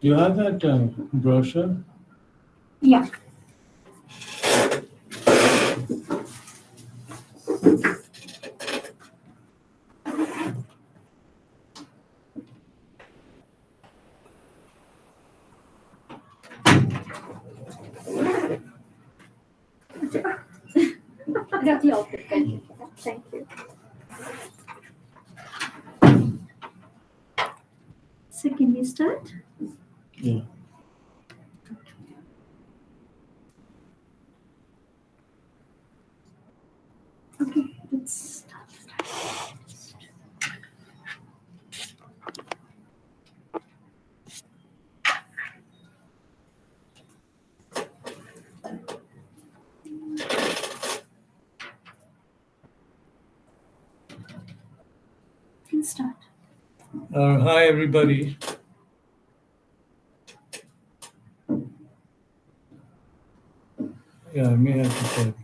You have that brochure? Yeah. Thank you. So can we start? Yeah. Okay, let's start. Let's start. Hi, everybody. Yeah, I may have to check.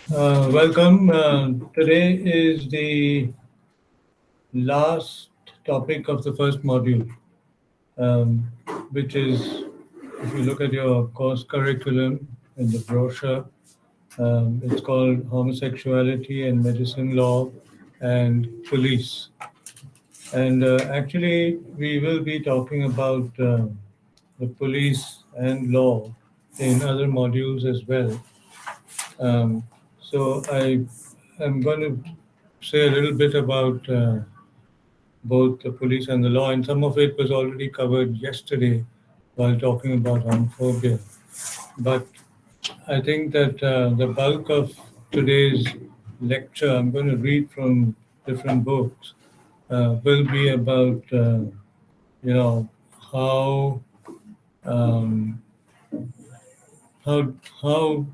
Welcome. Today is the last topic of the first module, which is, if you look at your course curriculum in the brochure, it's called Homosexuality and Medicine Law and Police. And actually, we will be talking about the police and law in other modules as well. So I am going to say a little bit about both the police and the law, and some of it was already covered yesterday while talking about homophobia. But I think that the bulk of today's lecture, I'm going to read from different books, will be about, how how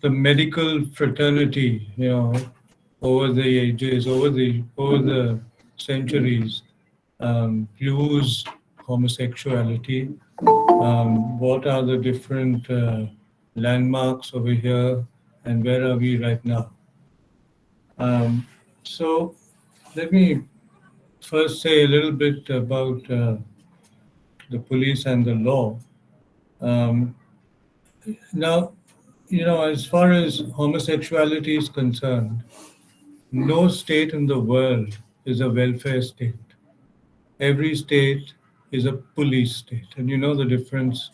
the medical fraternity, over the ages, over the centuries, views homosexuality. What are the different landmarks over here, and where are we right now? So let me first say a little bit about the police and the law. Now, as far as homosexuality is concerned, no state in the world is a welfare state. Every state is a police state. And you know the difference,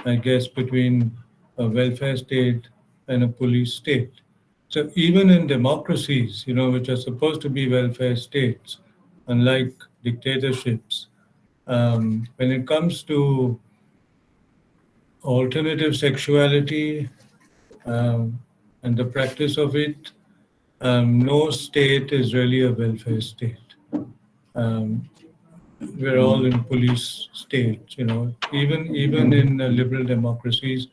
I guess, between a welfare state and a police state. So even in democracies, which are supposed to be welfare states, unlike dictatorships, when it comes to alternative sexuality and the practice of it, no state is really a welfare state. We're all in police states, even in liberal democracies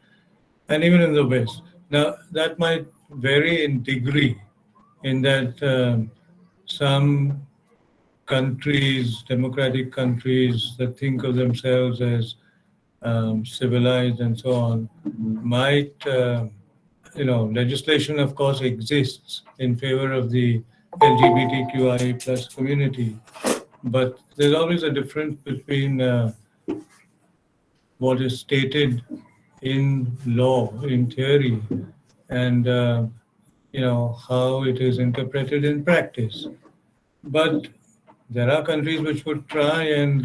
and even in the West. Now, that might vary in degree, in that some countries, democratic countries that think of themselves as civilized and so on, might, legislation, of course, exists in favor of the LGBTQI plus community. But there's always a difference between what is stated in law, in theory, and how it is interpreted in practice. But there are countries which would try and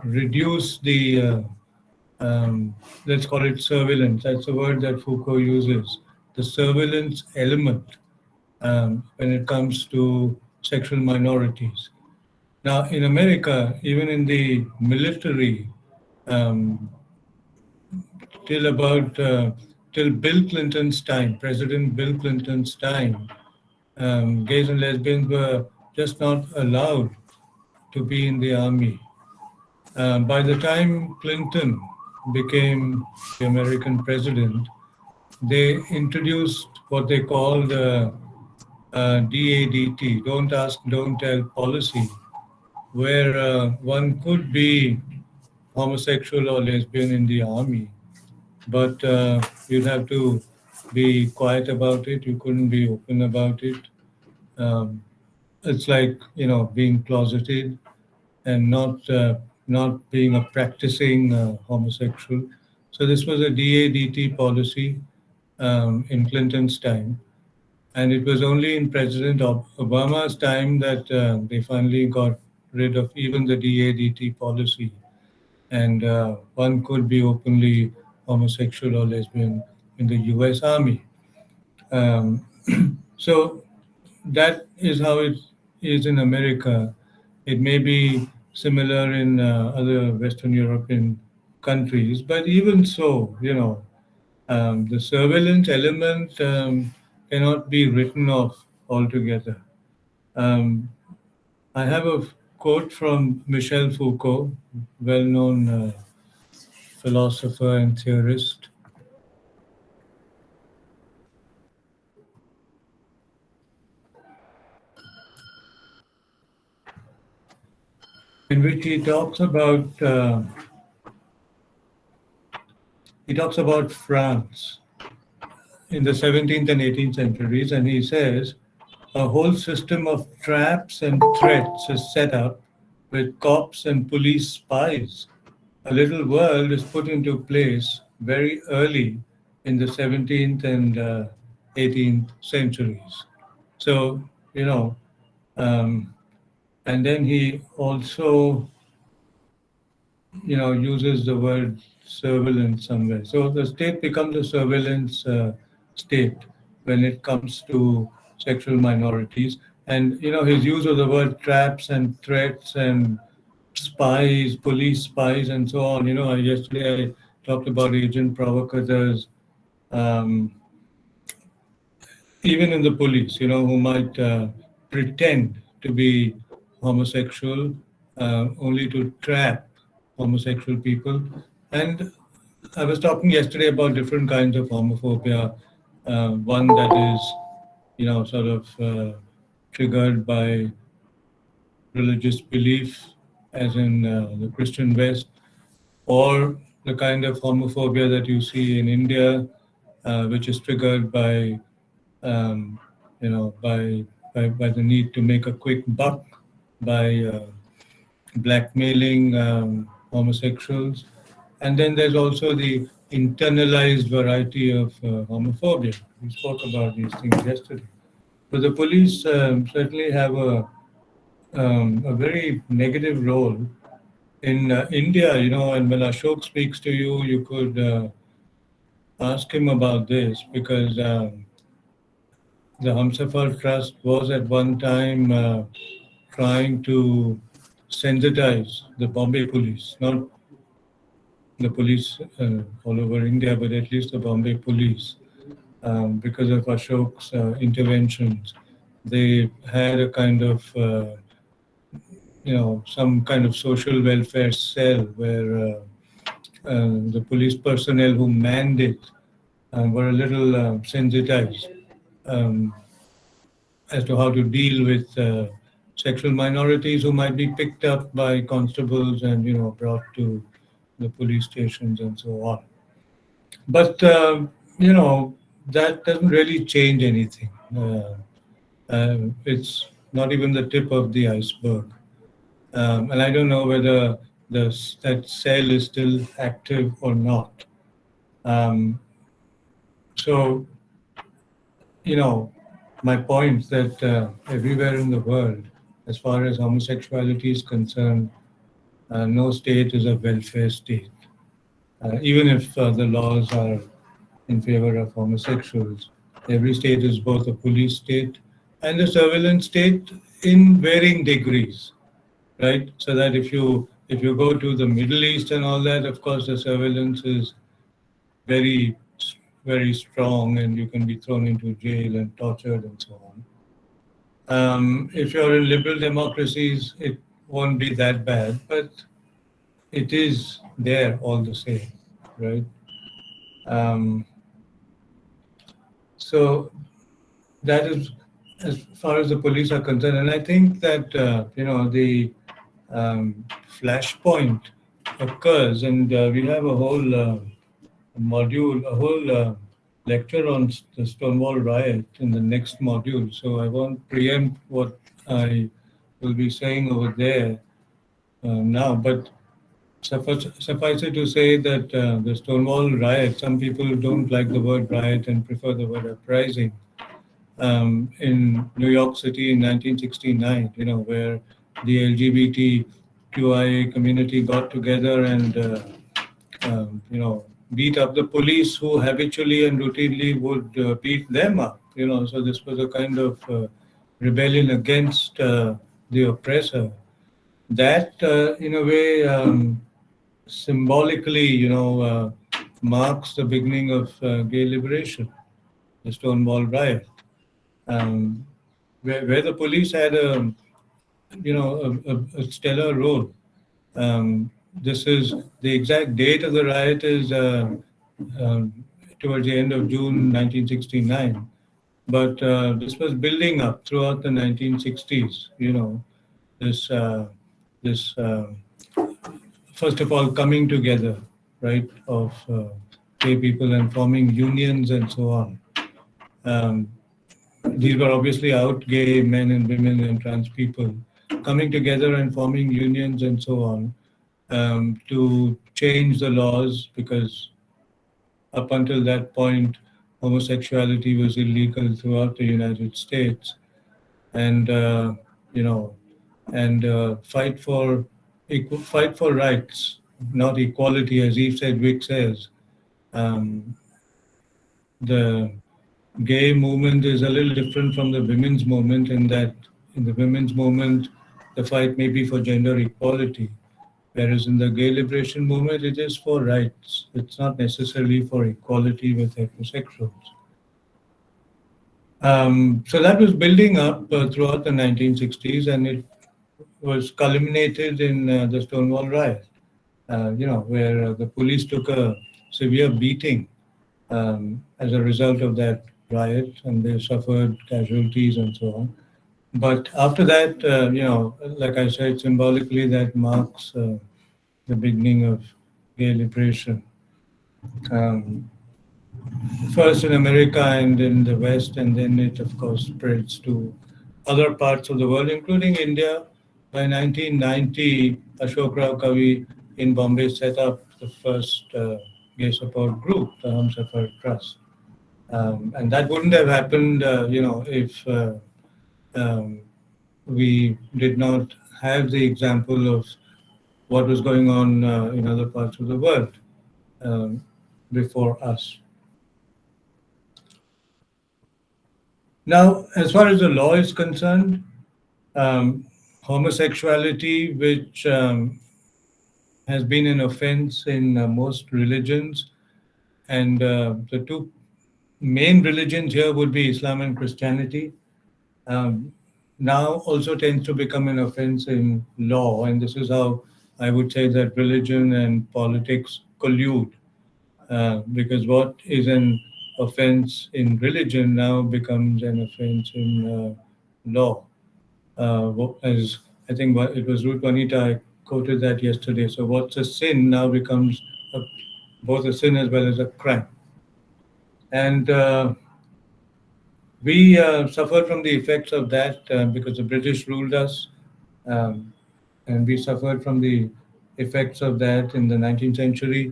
reduce the let's call it surveillance. That's the word that Foucault uses. The surveillance element when it comes to sexual minorities. Now, in America, even in the military, till Bill Clinton's time, President Bill Clinton's time, gays and lesbians were just not allowed to be in the army. By the time Clinton became the American president, they introduced what they call the DADT, don't ask, don't tell policy, where one could be homosexual or lesbian in the army, but you'd have to be quiet about it. You couldn't be open about it. Um, it's like being closeted and not being a practicing homosexual. So this was a DADT policy in Clinton's time, and it was only in President Obama's time that they finally got rid of even the DADT policy, and one could be openly homosexual or lesbian in the U.S. Army. Um, so that is how it is in America. It may be similar in other Western European countries, but even so, the surveillance element cannot be written off altogether. Um, I have a quote from Michel Foucault, well-known philosopher and theorist. In which he talks about France in the 17th and 18th centuries, and he says a whole system of traps and threats is set up with cops and police spies. A little world is put into place very early in the 17th and 18th centuries. So, um, and then he also uses the word surveillance somewhere. So the state becomes a surveillance state when it comes to sexual minorities. And his use of the word traps and threats and spies, police spies, and so on. Yesterday I talked about agent provocateurs, um, even in the police. Who might pretend to be homosexual only to trap homosexual people. And I was talking yesterday about different kinds of homophobia. One that is, sort of triggered by religious belief, as in the Christian West, or the kind of homophobia that you see in India, which is triggered by, um, by the need to make a quick buck by blackmailing homosexuals. And then there's also the internalized variety of homophobia. We spoke about these things yesterday. But the police certainly have a very negative role in India. And when Ashok speaks to you, you could ask him about this, because the Hamsafar Trust was at one time trying to sensitize the Bombay police, not the police all over India, but at least the Bombay police, because of Ashok's interventions. They had a kind of, some kind of social welfare cell where the police personnel who manned it were a little sensitized um, as to how to deal with sexual minorities who might be picked up by constables and brought to the police stations and so on. But that doesn't really change anything. It's not even the tip of the iceberg, and I don't know whether that cell is still active or not. Um, so my point that everywhere in the world, as far as homosexuality is concerned, no state is a welfare state. Even if the laws are in favor of homosexuals, every state is both a police state and a surveillance state in varying degrees, right? So that if you go to the Middle East and all that, of course, the surveillance is very very strong, and you can be thrown into jail and tortured and so on. If you're in liberal democracies, it won't be that bad, but it is there all the same, right? Um, so that is as far as the police are concerned. And I think that the flashpoint occurs, and we have a whole module, a whole lecture on the Stonewall Riot in the next module. So I won't preempt what I will be saying over there now, but suffice it to say that the Stonewall Riot, some people don't like the word riot and prefer the word uprising, in New York City in 1969, where the LGBTQIA community got together and, beat up the police who habitually and routinely would beat them up. So this was a kind of rebellion against the oppressor. That, in a way, symbolically, marks the beginning of gay liberation, the Stonewall Riot, um, where the police had a stellar role. This is the exact date of the riot is towards the end of June 1969, but this was building up throughout the 1960s. This this first of all coming together, right, of gay people and forming unions and so on. Um, these were obviously out gay men and women and trans people coming together and forming unions and so on, to change the laws, because up until that point, homosexuality was illegal throughout the United States, and you know, and fight for rights, not equality, as Eve Sedgwick says. Um, the gay movement is a little different from the women's movement in that in the women's movement, the fight may be for gender equality, whereas in the gay liberation movement, it is for rights. It's not necessarily for equality with heterosexuals. So that was building up throughout the 1960s, and it was culminated in the Stonewall Riot, where the police took a severe beating as a result of that riot, and they suffered casualties and so on. But after that, like I said, symbolically, that marks the beginning of gay liberation. Um, First in America and in the West, and then it, of course, spreads to other parts of the world, including India. By 1990, Ashok Rao Kavi in Bombay set up the first gay support group, the Humsafar Trust. And that wouldn't have happened, if um, we did not have the example of what was going on in other parts of the world um, before us. Now, as far as the law is concerned, homosexuality, which has been an offense in most religions, and the two main religions here would be Islam and Christianity, um, now also tends to become an offense in law. And this is how I would say that religion and politics collude, because what is an offense in religion now becomes an offense in law. As I think it was Ruth Juanita, I quoted that yesterday. So what's a sin now becomes both a sin as well as a crime. And we suffered from the effects of that because the British ruled us, um, and we suffered from the effects of that in the 19th century,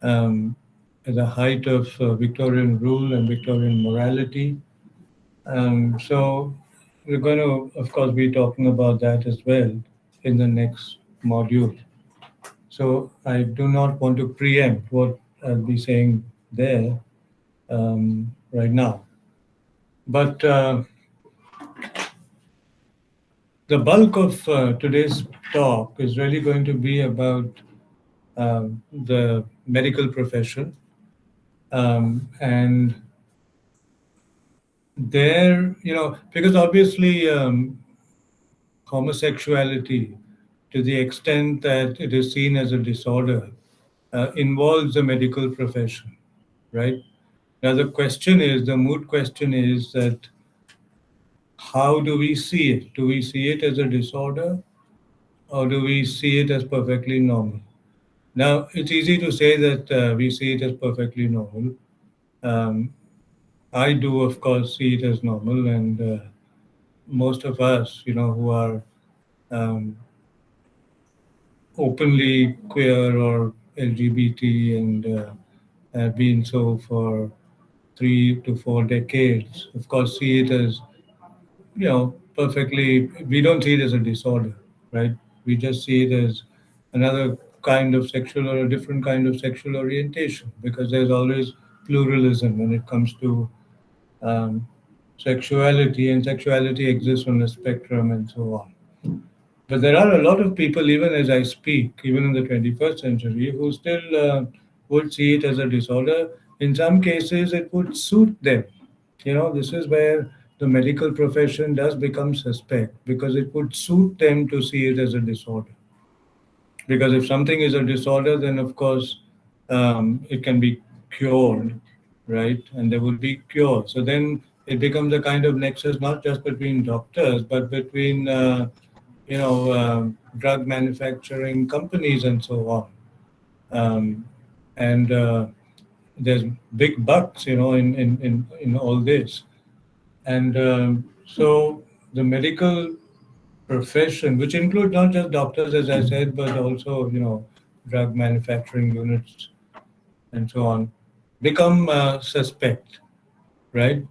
at the height of Victorian rule and Victorian morality. So we're going to, of course, be talking about that as well in the next module. So I do not want to preempt what I'll be saying there right now. But the bulk of today's talk is really going to be about the medical profession. And there, because obviously homosexuality, to the extent that it is seen as a disorder, involves the medical profession, right? Now, the moot question is that how do we see it? Do we see it as a disorder, or do we see it as perfectly normal? Now, it's easy to say that we see it as perfectly normal. Um, I do, of course, see it as normal, and most of us, who are um, openly queer or LGBT and have been so for 3 to 4 decades, of course, see it as, perfectly, we don't see it as a disorder, right? We just see it as another kind of sexual or a different kind of sexual orientation, because there's always pluralism when it comes to um, sexuality, and sexuality exists on a spectrum and so on. But there are a lot of people, even as I speak, even in the 21st century, who still would see it as a disorder. In some cases, it would suit them. This is where the medical profession does become suspect, because it would suit them to see it as a disorder. Because if something is a disorder, then of course it can be cured, right? And there would be cure. So then it becomes a kind of nexus, not just between doctors, but between drug manufacturing companies and so on. And there's big bucks, in all this. And so the medical profession, which include not just doctors, as I said, but also, drug manufacturing units and so on, become suspect, right?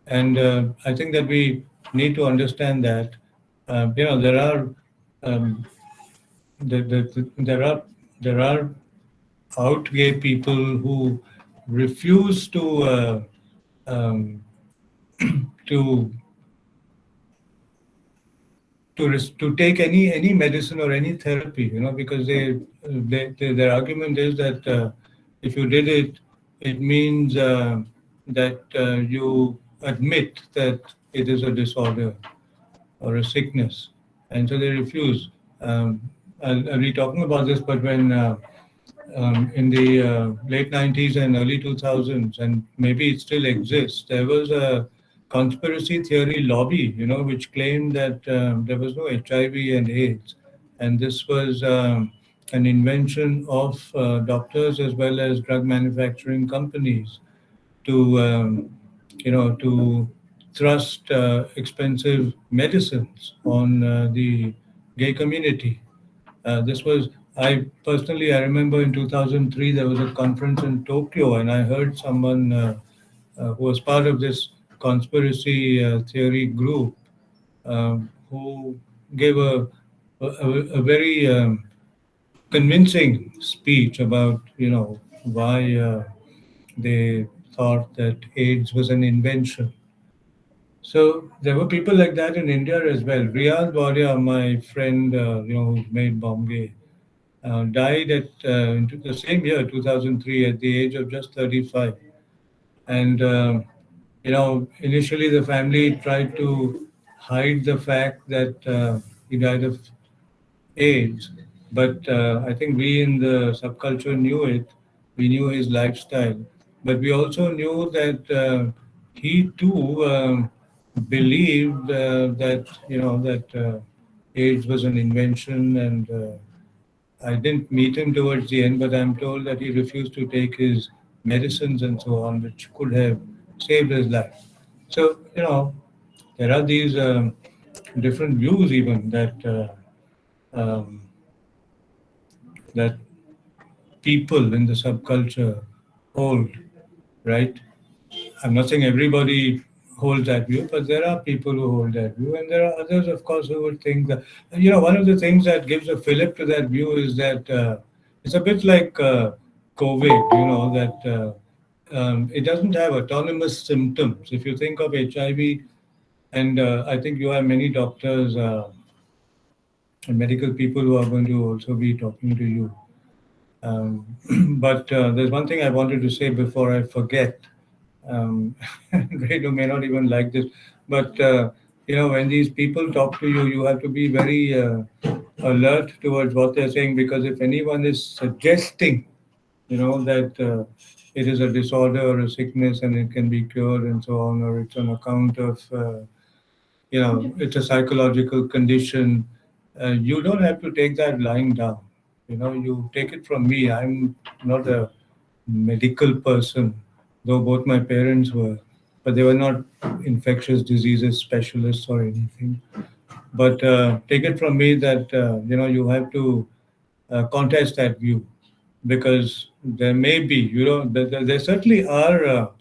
And I think that we need to understand that, there are um, there are out gay people who refuse um, to to take any medicine or any therapy, because their argument is that if you did it, it means that you admit that it is a disorder or a sickness, and so they refuse. I'll be talking about this, but when in the late 90s and early 2000s, and maybe it still exists, there was a conspiracy theory lobby, which claimed that there was no HIV and AIDS. And this was an invention of doctors as well as drug manufacturing companies to, to thrust expensive medicines on the gay community. This was, I remember in 2003, there was a conference in Tokyo, and I heard someone who was part of this conspiracy theory group who gave a very convincing speech about, why they thought that AIDS was an invention. So there were people like that in India as well. Riyad Waria, my friend, who made Bombay, died at into the same year, 2003, at the age of just 35. And initially the family tried to hide the fact that he died of AIDS, but I think we in the subculture knew it. We knew his lifestyle, but we also knew that he too believed that AIDS was an invention, and I didn't meet him towards the end, but I'm told that he refused to take his medicines and so on, which could have saved his life. So, there are these different views, even um, that people in the subculture hold, right? I'm not saying everybody holds that view, but there are people who hold that view, and there are others, of course, who would think that. One of the things that gives a fillip to that view is that it's a bit like COVID. That it doesn't have autonomous symptoms. If you think of HIV, and I think you have many doctors and medical people who are going to also be talking to you. Um, but there's one thing I wanted to say before I forget. Grado may not even like this, but when these people talk to you, you have to be very alert towards what they're saying, because if anyone is suggesting, that it is a disorder or a sickness and it can be cured and so on, or it's on account of it's a psychological condition. You don't have to take that lying down. You take it from me. I'm not a medical person, though both my parents were, but they were not infectious diseases specialists or anything. But take it from me that you have to contest that view, because there may be, there certainly are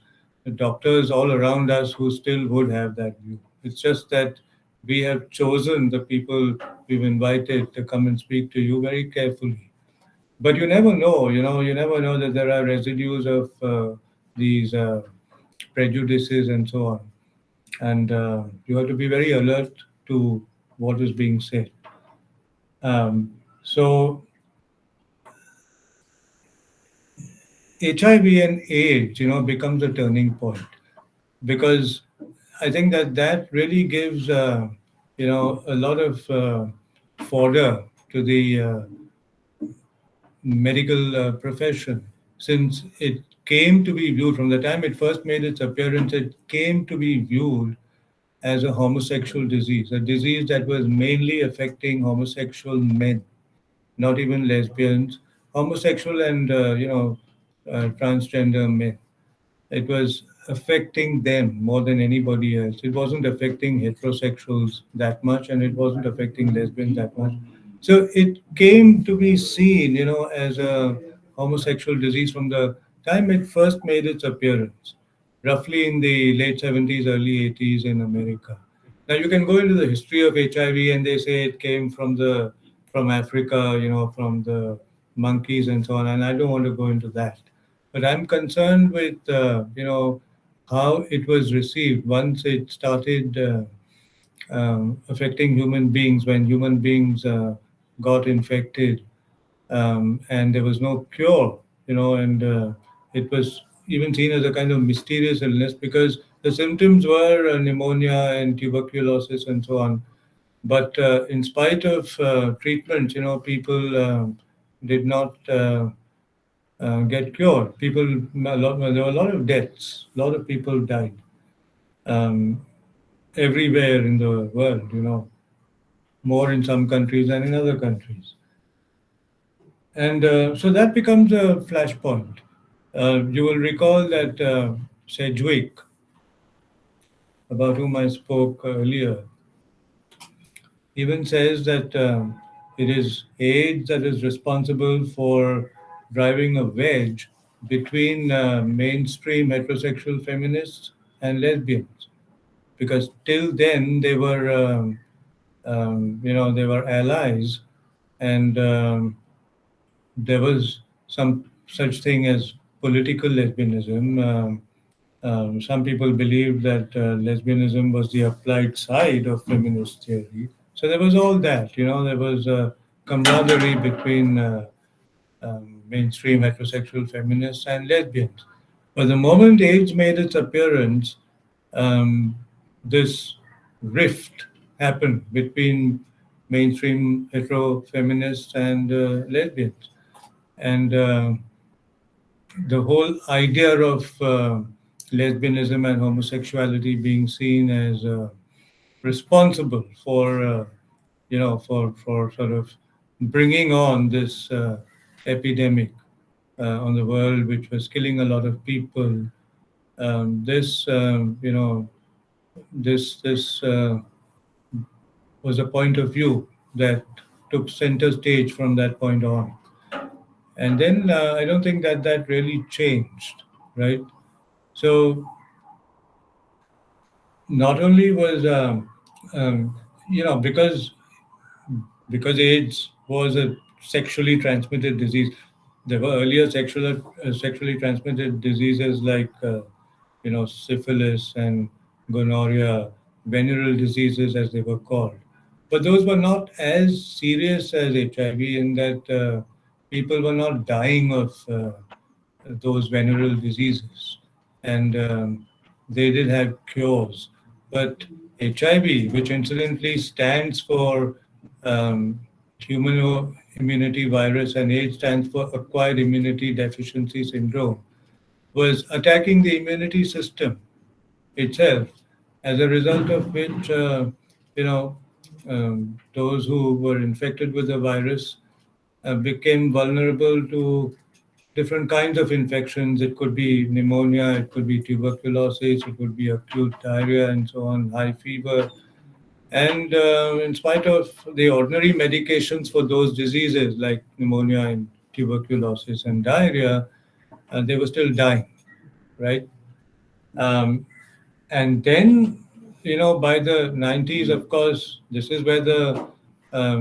doctors all around us who still would have that view. It's just that we have chosen the people we've invited to come and speak to you very carefully. But you never know that there are residues of these prejudices and so on. And you have to be very alert to what is being said. So HIV and AIDS, becomes a turning point, because I think that really gives a lot of fodder to the medical profession, since it came to be viewed from the time it first made its appearance. It came to be viewed as a homosexual disease, a disease that was mainly affecting homosexual men, not even lesbians, homosexual and transgender men. It was affecting them more than anybody else. It wasn't affecting heterosexuals that much, and it wasn't affecting lesbians that much. So it came to be seen, as a homosexual disease from the time it first made its appearance, roughly in the late 70s, early 80s in America. Now you can go into the history of HIV, and they say it came from Africa, from the monkeys and so on. And I don't want to go into that, but I'm concerned with how it was received once it started affecting human beings, when human beings got infected, and there was no cure, and it was even seen as a kind of mysterious illness, because the symptoms were pneumonia and tuberculosis and so on. But in spite of treatment, people did not get cured. There were a lot of deaths. A lot of people died um, everywhere in the world. More in some countries than in other countries. And so that becomes a flashpoint. You will recall that Sedgwick, about whom I spoke earlier, even says that it is AIDS that is responsible for driving a wedge between mainstream heterosexual feminists and lesbians, because till then they were, they were allies, and there was some such thing as political lesbianism. Some people believed that lesbianism was the applied side of feminist theory. So there was all that, there was camaraderie between mainstream heterosexual feminists and lesbians. But the moment AIDS made its appearance, um, this rift happened between mainstream hetero feminists and lesbians. And the whole idea of lesbianism and homosexuality being seen as responsible for, for sort of bringing on this epidemic on the world, which was killing a lot of people. This, this was a point of view that took center stage from that point on. And then I don't think that really changed, right? So not only was because AIDS was a sexually transmitted disease. There were earlier sexually transmitted diseases like syphilis and gonorrhea, venereal diseases as they were called, but those were not as serious as HIV in that people were not dying of those venereal diseases, and they did have cures. But HIV, which incidentally stands for human immunity virus, and AIDS stands for acquired immunity deficiency syndrome, was attacking the immunity system itself. as a result of which, you know, those who were infected with the virus became vulnerable to different kinds of infections. It could be pneumonia, it could be tuberculosis, it could be acute diarrhea, and so on, high fever. And in spite of the ordinary medications for those diseases like pneumonia and tuberculosis and diarrhea, they were still dying, right? Um, and then, by the 90s, of course, this is where the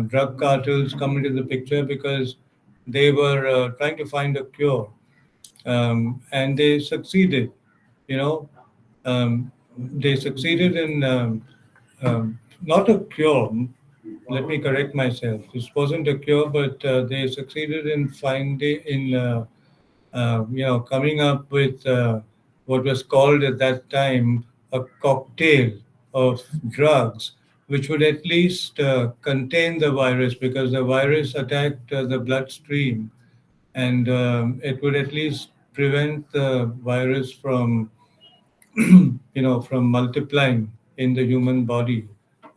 drug cartels come into the picture, because they were trying to find a cure, and they succeeded. You know, they succeeded in not a cure. Let me correct myself. This wasn't a cure, but they succeeded in coming up with what was called at that time a cocktail of drugs, which would at least contain the virus, because the virus attacked the bloodstream, and it would at least prevent the virus from from multiplying in the human body,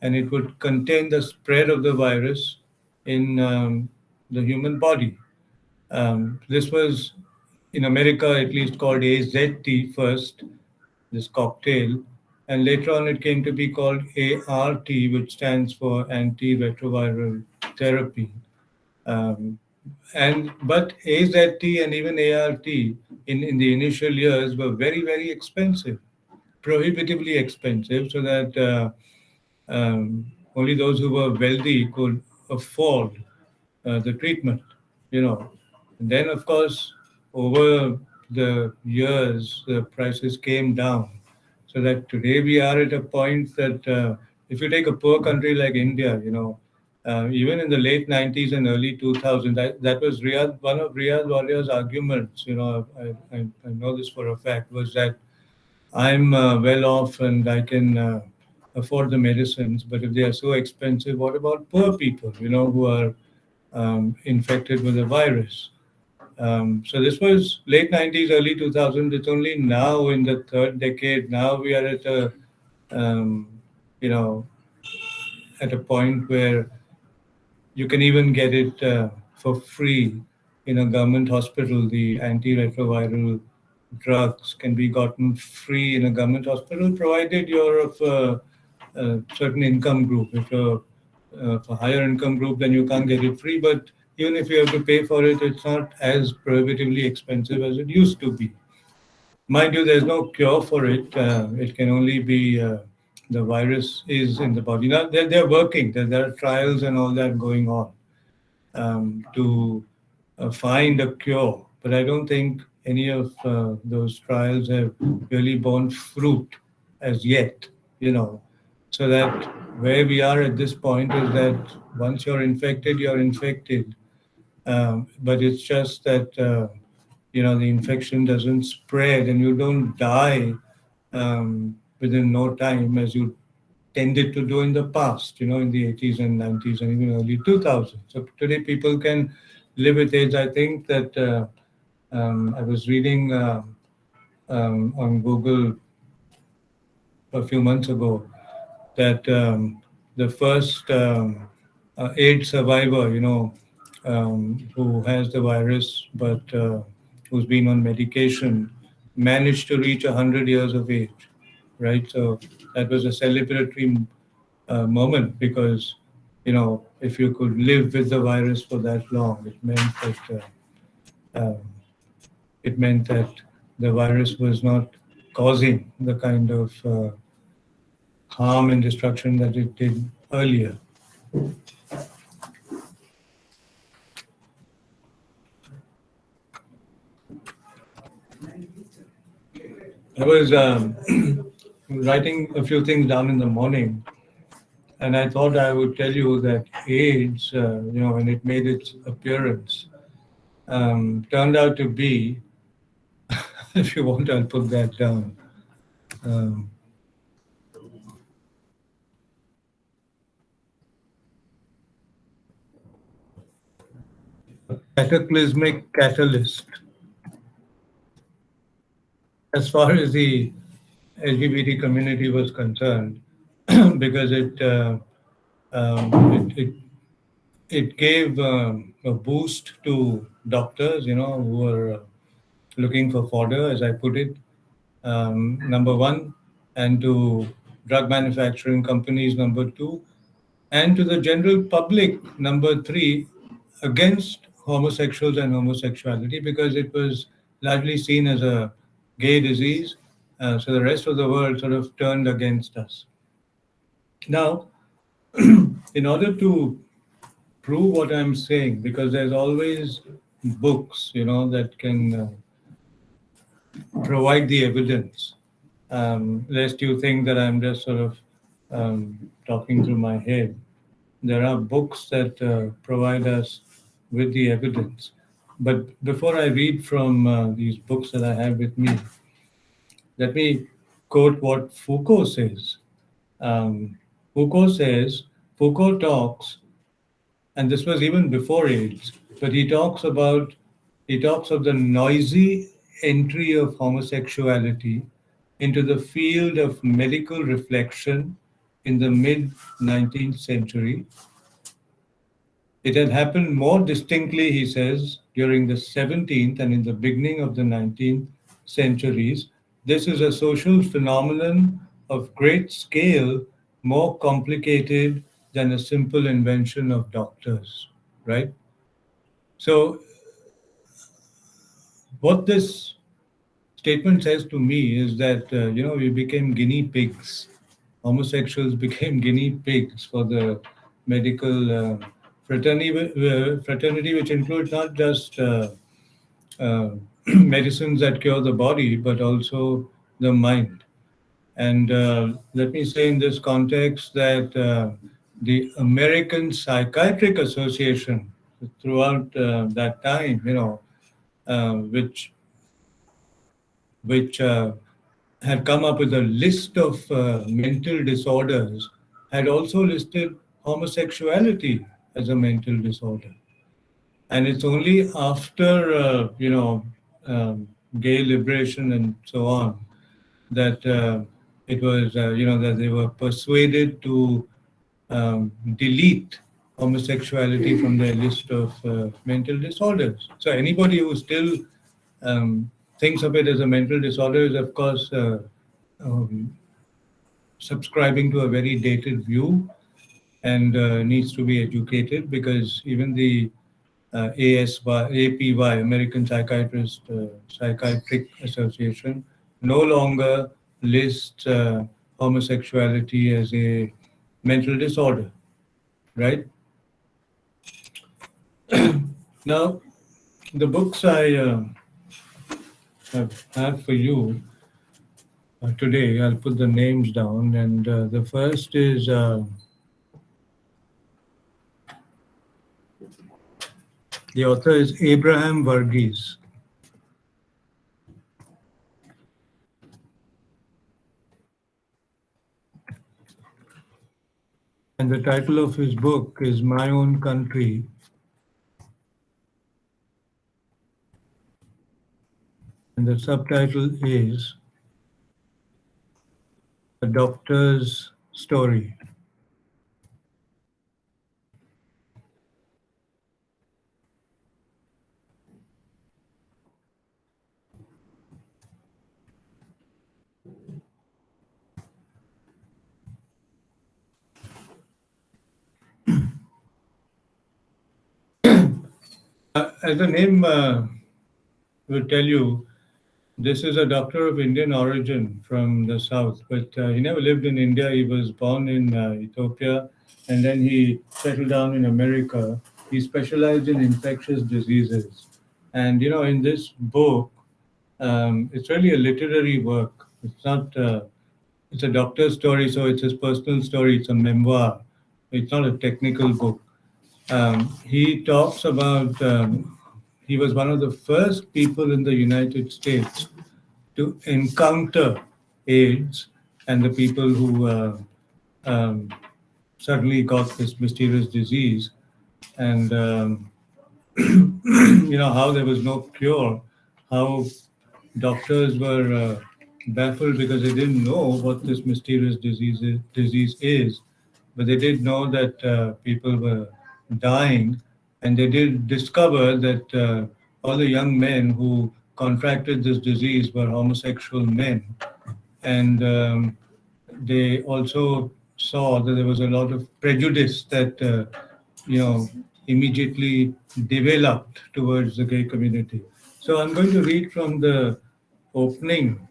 and it would contain the spread of the virus in the human body. This was in America at least called AZT first, this cocktail, and later on it came to be called ART, which stands for antiretroviral therapy. Um, and but AZT and even ART in the initial years were very, very expensive, prohibitively expensive, so that only those who were wealthy could afford the treatment, you know. And then, of course, over the years, the prices came down, so that today we are at a point that if you take a poor country like India, even in the late 90s and early 2000s, that was one of Riyadh Warrior's arguments, I know this for a fact, was that I'm well off and I can afford the medicines, but if they are so expensive, what about poor people, who are infected with the virus? So this was late 90s, early 2000s. It's only now in the third decade. Now we are um, you know, at a point where you can even get it for free in a government hospital. The antiretroviral drugs can be gotten free in a government hospital, provided you're of a certain income group. If you're of a higher income group, then you can't get it free. But even if you have to pay for it, it's not as prohibitively expensive as it used to be. Mind you, there's no cure for it. It can only be the virus is in the body. Now, they're working. There are trials and all that going on to find a cure. But I don't think any of those trials have really borne fruit as yet, you know. So that where we are at this point is that once you're infected, you're infected. But it's just that, the infection doesn't spread and you don't die within no time as you tended to do in the past, in the 80s and 90s and even early 2000s. So today people can live with AIDS. I think that I was reading on Google a few months ago that the first AIDS survivor, who has the virus but who's been on medication, managed to reach 100 years of age, right? So that was a celebratory moment, because, if you could live with the virus for that long, it meant that the virus was not causing the kind of harm and destruction that it did earlier. I was writing a few things down in the morning, and I thought I would tell you that AIDS, when it made its appearance, turned out to be, if you want, I'll put that down. Um, Cataclysmic catalyst as far as the LGBT community was concerned, because it it gave a boost to doctors, who were looking for fodder, as I put it, number one, and to drug manufacturing companies, number two, and to the general public, number three, against homosexuals and homosexuality, because it was largely seen as a gay disease. So the rest of the world sort of turned against us. Now, in order to prove what I'm saying, because there's always books, that can provide the evidence. Lest you think that I'm just sort of talking through my head. There are books that provide us with the evidence. But before I read from these books that I have with me, let me quote what Foucault says. Foucault says, Foucault talks, and this was even before AIDS, but he talks of the noisy entry of homosexuality into the field of medical reflection in the mid 19th century. It had happened more distinctly, he says, during the 17th and in the beginning of the 19th centuries. This is a social phenomenon of great scale, more complicated than a simple invention of doctors, right? So, what this statement says to me is that, we became guinea pigs. Homosexuals became guinea pigs for the medical fraternity, which includes not just medicines that cure the body, but also the mind. And let me say in this context that the American Psychiatric Association, throughout that time, which had come up with a list of mental disorders, had also listed homosexuality as a mental disorder. And it's only after, gay liberation and so on, that it was, that they were persuaded to delete homosexuality from their list of mental disorders. So anybody who still thinks of it as a mental disorder is, of course, um, subscribing to a very dated view, and needs to be educated, because even the APY, American Psychiatric Association, no longer lists homosexuality as a mental disorder, right? Now, the books I have for you today, I'll put the names down, and the first is the author is Abraham Varghese. And the title of his book is My Own Country. And the subtitle is A Doctor's Story. As the name will tell you, this is a doctor of Indian origin from the south, but he never lived in India. He was born in Ethiopia, and then he settled down in America. He specialized in infectious diseases. And, in this book, it's really a literary work. It's not, it's a doctor's story, so it's his personal story. It's a memoir. It's not a technical book. He talks about, he was one of the first people in the United States to encounter AIDS, and the people who um, suddenly got this mysterious disease, and how there was no cure, how doctors were baffled because they didn't know what this mysterious disease is, but they did know that people were dying, and they did discover that all the young men who contracted this disease were homosexual men, and they also saw that there was a lot of prejudice that you know immediately developed towards the gay community. So I'm going to read from the opening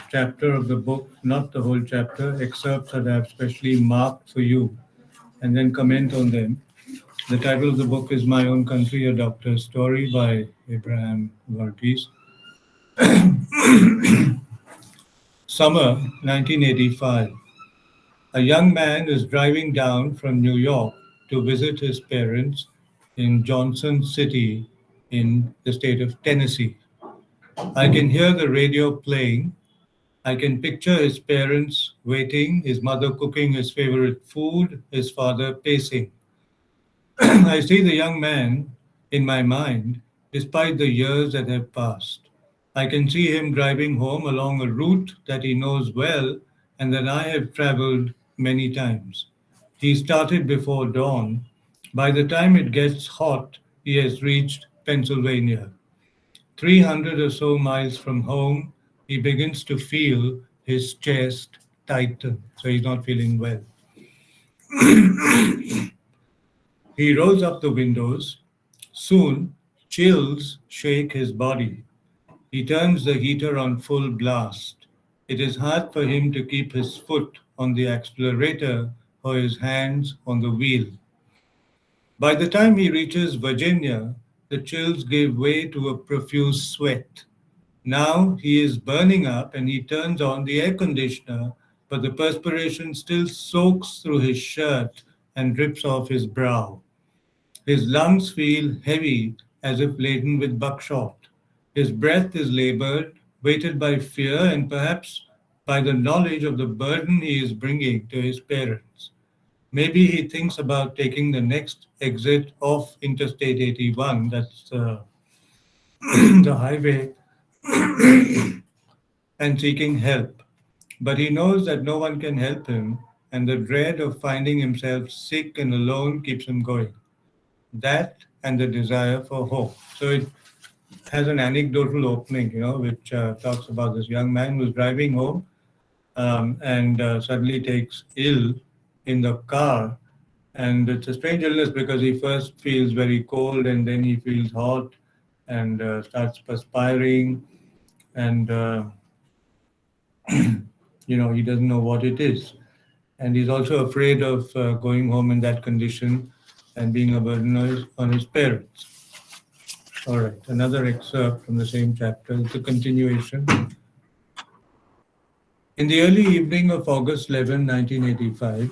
chapter of the book, not the whole chapter, excerpts that I've specially marked for you, and then comment on them. The title of the book is My Own Country, a Doctor's Story by Abraham Varghese. Summer 1985. A young man is driving down from New York to visit his parents in Johnson City in the state of Tennessee. I can hear the radio playing. I can picture his parents waiting, his mother cooking his favorite food, his father pacing. I see the young man in my mind, despite the years that have passed. I can see him driving home along a route that he knows well and that I have traveled many times. He started before dawn. By the time it gets hot, he has reached Pennsylvania. 300 or so miles from home, he begins to feel his chest tighten. So he's not feeling well. He rolls up the windows. Soon, chills shake his body. He turns the heater on full blast. It is hard for him to keep his foot on the accelerator or his hands on the wheel. By the time he reaches Virginia, the chills give way to a profuse sweat. Now he is burning up and he turns on the air conditioner, but the perspiration still soaks through his shirt and drips off his brow. His lungs feel heavy as if laden with buckshot. His breath is labored, weighted by fear and perhaps by the knowledge of the burden he is bringing to his parents. Maybe he thinks about taking the next exit off Interstate 81, that's the highway, and seeking help. But he knows that no one can help him, and the dread of finding himself sick and alone keeps him going. That and the desire for hope. So it has an anecdotal opening, which talks about this young man who's driving home and suddenly takes ill in the car. And it's a strange illness because he first feels very cold and then he feels hot and starts perspiring. And, he doesn't know what it is. And he's also afraid of going home in that condition and being a burden on his parents. All right, another excerpt from the same chapter. It's a continuation. In the early evening of August 11, 1985,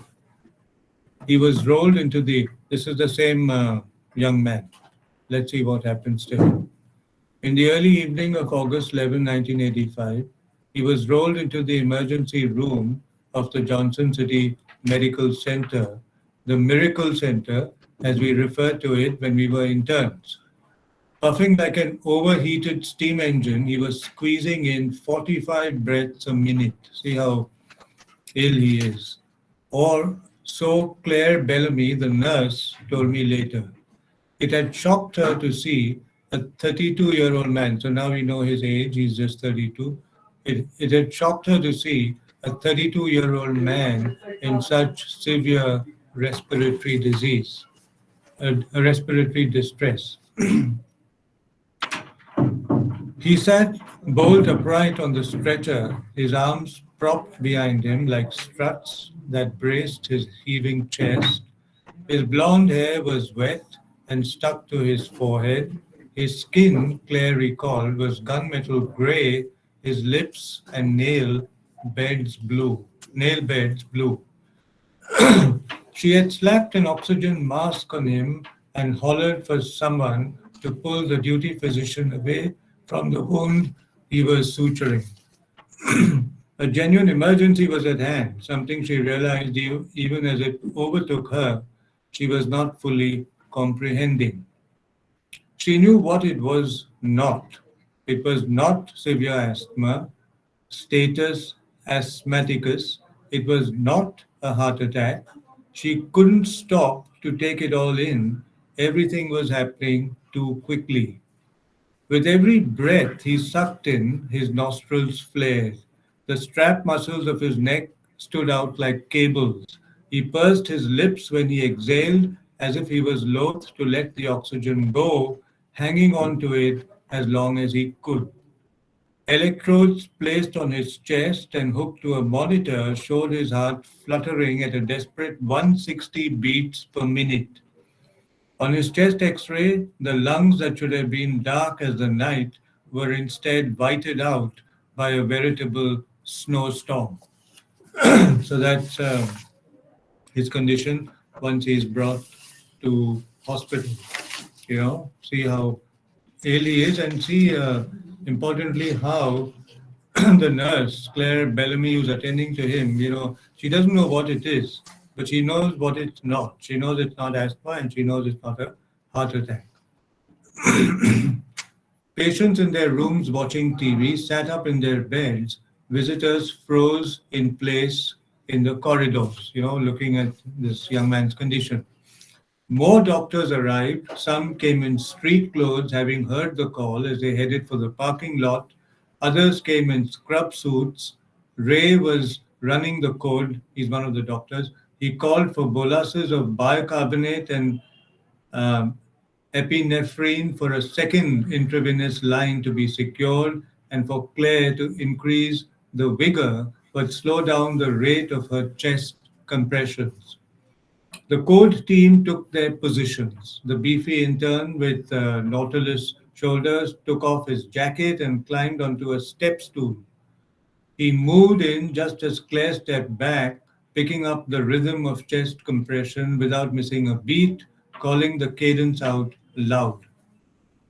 he was rolled into this is the same young man. Let's see what happens to him. In the early evening of August 11, 1985, he was rolled into the emergency room of the Johnson City Medical Center, the Miracle Center, as we referred to it when we were interns. Puffing like an overheated steam engine, he was squeezing in 45 breaths a minute. See how ill he is. Or so Claire Bellamy, the nurse, told me later. It had shocked her to see a 32-year-old man, so now we know his age, he's just 32. It had shocked her to see a 32-year-old man in such severe respiratory disease, a respiratory distress. He sat bolt upright on the stretcher, his arms propped behind him like struts that braced his heaving chest. His blond hair was wet and stuck to his forehead. His skin, Claire recalled, was gunmetal gray, his lips and beds blue. Nail beds blue. She had slapped an oxygen mask on him and hollered for someone to pull the duty physician away from the wound he was suturing. A genuine emergency was at hand, something she realized even as it overtook her, she was not fully comprehending. She knew what it was not. It was not severe asthma. status asthmaticus. It was not a heart attack. She couldn't stop to take it all in. Everything was happening too quickly. With every breath he sucked in, his nostrils flared. The strap muscles of his neck stood out like cables. He pursed his lips when he exhaled, as if he was loath to let the oxygen go, hanging on to it as long as he could. Electrodes placed on his chest and hooked to a monitor showed his heart fluttering at a desperate 160 beats per minute. On his chest x ray, the lungs that should have been dark as the night were instead whited out by a veritable snowstorm. So that's his condition once he's brought to hospital. See how ill he is, and see importantly how the nurse, Claire Bellamy, who's attending to him, she doesn't know what it is, but she knows what it's not. She knows it's not asthma and she knows it's not a heart attack. Patients in their rooms watching TV sat up in their beds. Visitors froze in place in the corridors, looking at this young man's condition. More doctors arrived. Some came in street clothes, having heard the call as they headed for the parking lot. Others came in scrub suits. Ray was running the code. He's one of the doctors. He called for boluses of bicarbonate and um, epinephrine for a second intravenous line to be secured and for Claire to increase the vigor but slow down the rate of her chest compressions. The code team took their positions. The beefy intern with Nautilus shoulders took off his jacket and climbed onto a step stool. He moved in just as Claire stepped back, picking up the rhythm of chest compression without missing a beat, calling the cadence out loud.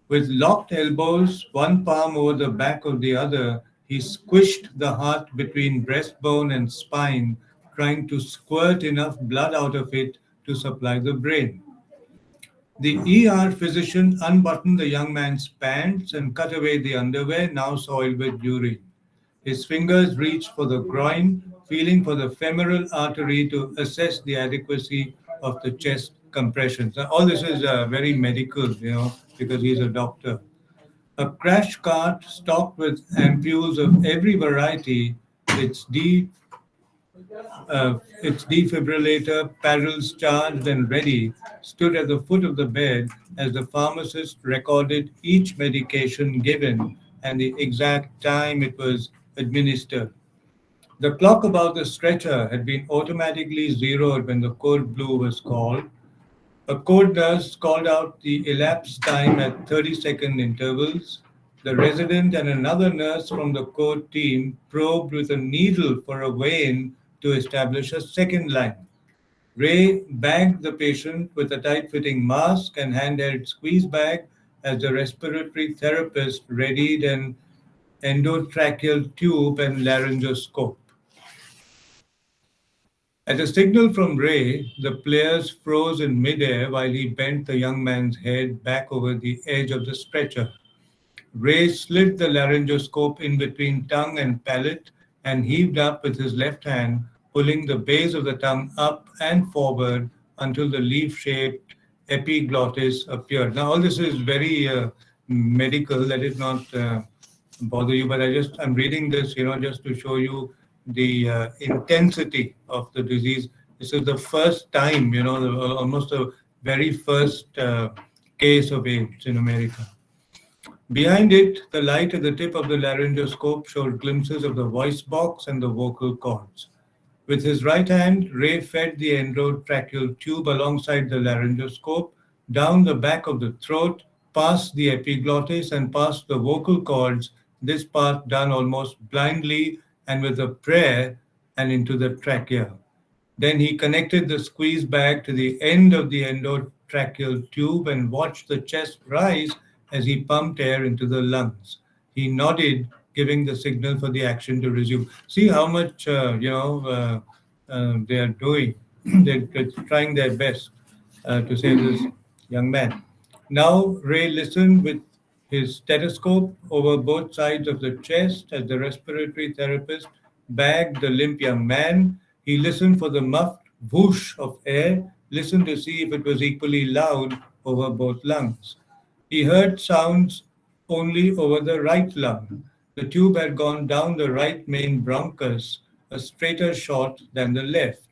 With locked elbows, one palm over the back of the other, he squished the heart between breastbone and spine, trying to squirt enough blood out of it to supply the brain. The ER physician unbuttoned the young man's pants and cut away the underwear, now soiled with urine. His fingers reached for the groin, feeling for the femoral artery to assess the adequacy of the chest compressions. Now, all this is very medical, because he's a doctor. A crash cart stocked with ampules of every variety, its its defibrillator, paddles charged and ready, stood at the foot of the bed as the pharmacist recorded each medication given and the exact time it was administered. The clock above the stretcher had been automatically zeroed when the code blue was called. A code nurse called out the elapsed time at 30-second intervals. The resident and another nurse from the code team probed with a needle for a vein to establish a second line. Ray bagged the patient with a tight-fitting mask and handheld squeeze bag as the respiratory therapist readied an endotracheal tube and laryngoscope. At a signal from Ray, the players froze in midair while he bent the young man's head back over the edge of the stretcher. Ray slid the laryngoscope in between tongue and palate and heaved up with his left hand, pulling the base of the tongue up and forward until the leaf-shaped epiglottis appeared. Now, all this is very medical. Let it not bother you, but I'm reading this, just to show you the intensity of the disease. This is the first time, almost the very first case of AIDS in America. Behind it, the light at the tip of the laryngoscope showed glimpses of the voice box and the vocal cords. With his right hand, Ray fed the endotracheal tube alongside the laryngoscope, down the back of the throat, past the epiglottis, and past the vocal cords, this part done almost blindly and with a prayer, and into the trachea. Then he connected the squeeze bag to the end of the endotracheal tube and watched the chest rise as he pumped air into the lungs. He nodded, giving the signal for the action to resume. See how much they are doing. They're trying their best to save this young man. Now Ray listened with his stethoscope over both sides of the chest as the respiratory therapist bagged the limp young man. He listened for the muffled whoosh of air, listened to see if it was equally loud over both lungs. He heard sounds only over the right lung. The tube had gone down the right main bronchus, a straighter shot than the left.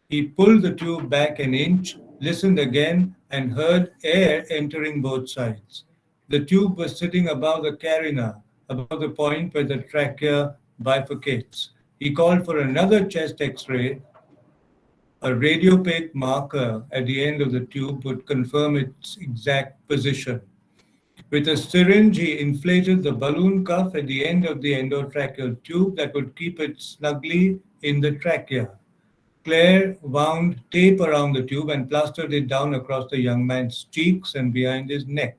He pulled the tube back an inch, listened again, and heard air entering both sides. The tube was sitting above the carina, above the point where the trachea bifurcates. He called for another chest x ray. A radiopaque marker at the end of the tube would confirm its exact position. With a syringe, he inflated the balloon cuff at the end of the endotracheal tube that would keep it snugly in the trachea. Claire wound tape around the tube and plastered it down across the young man's cheeks and behind his neck.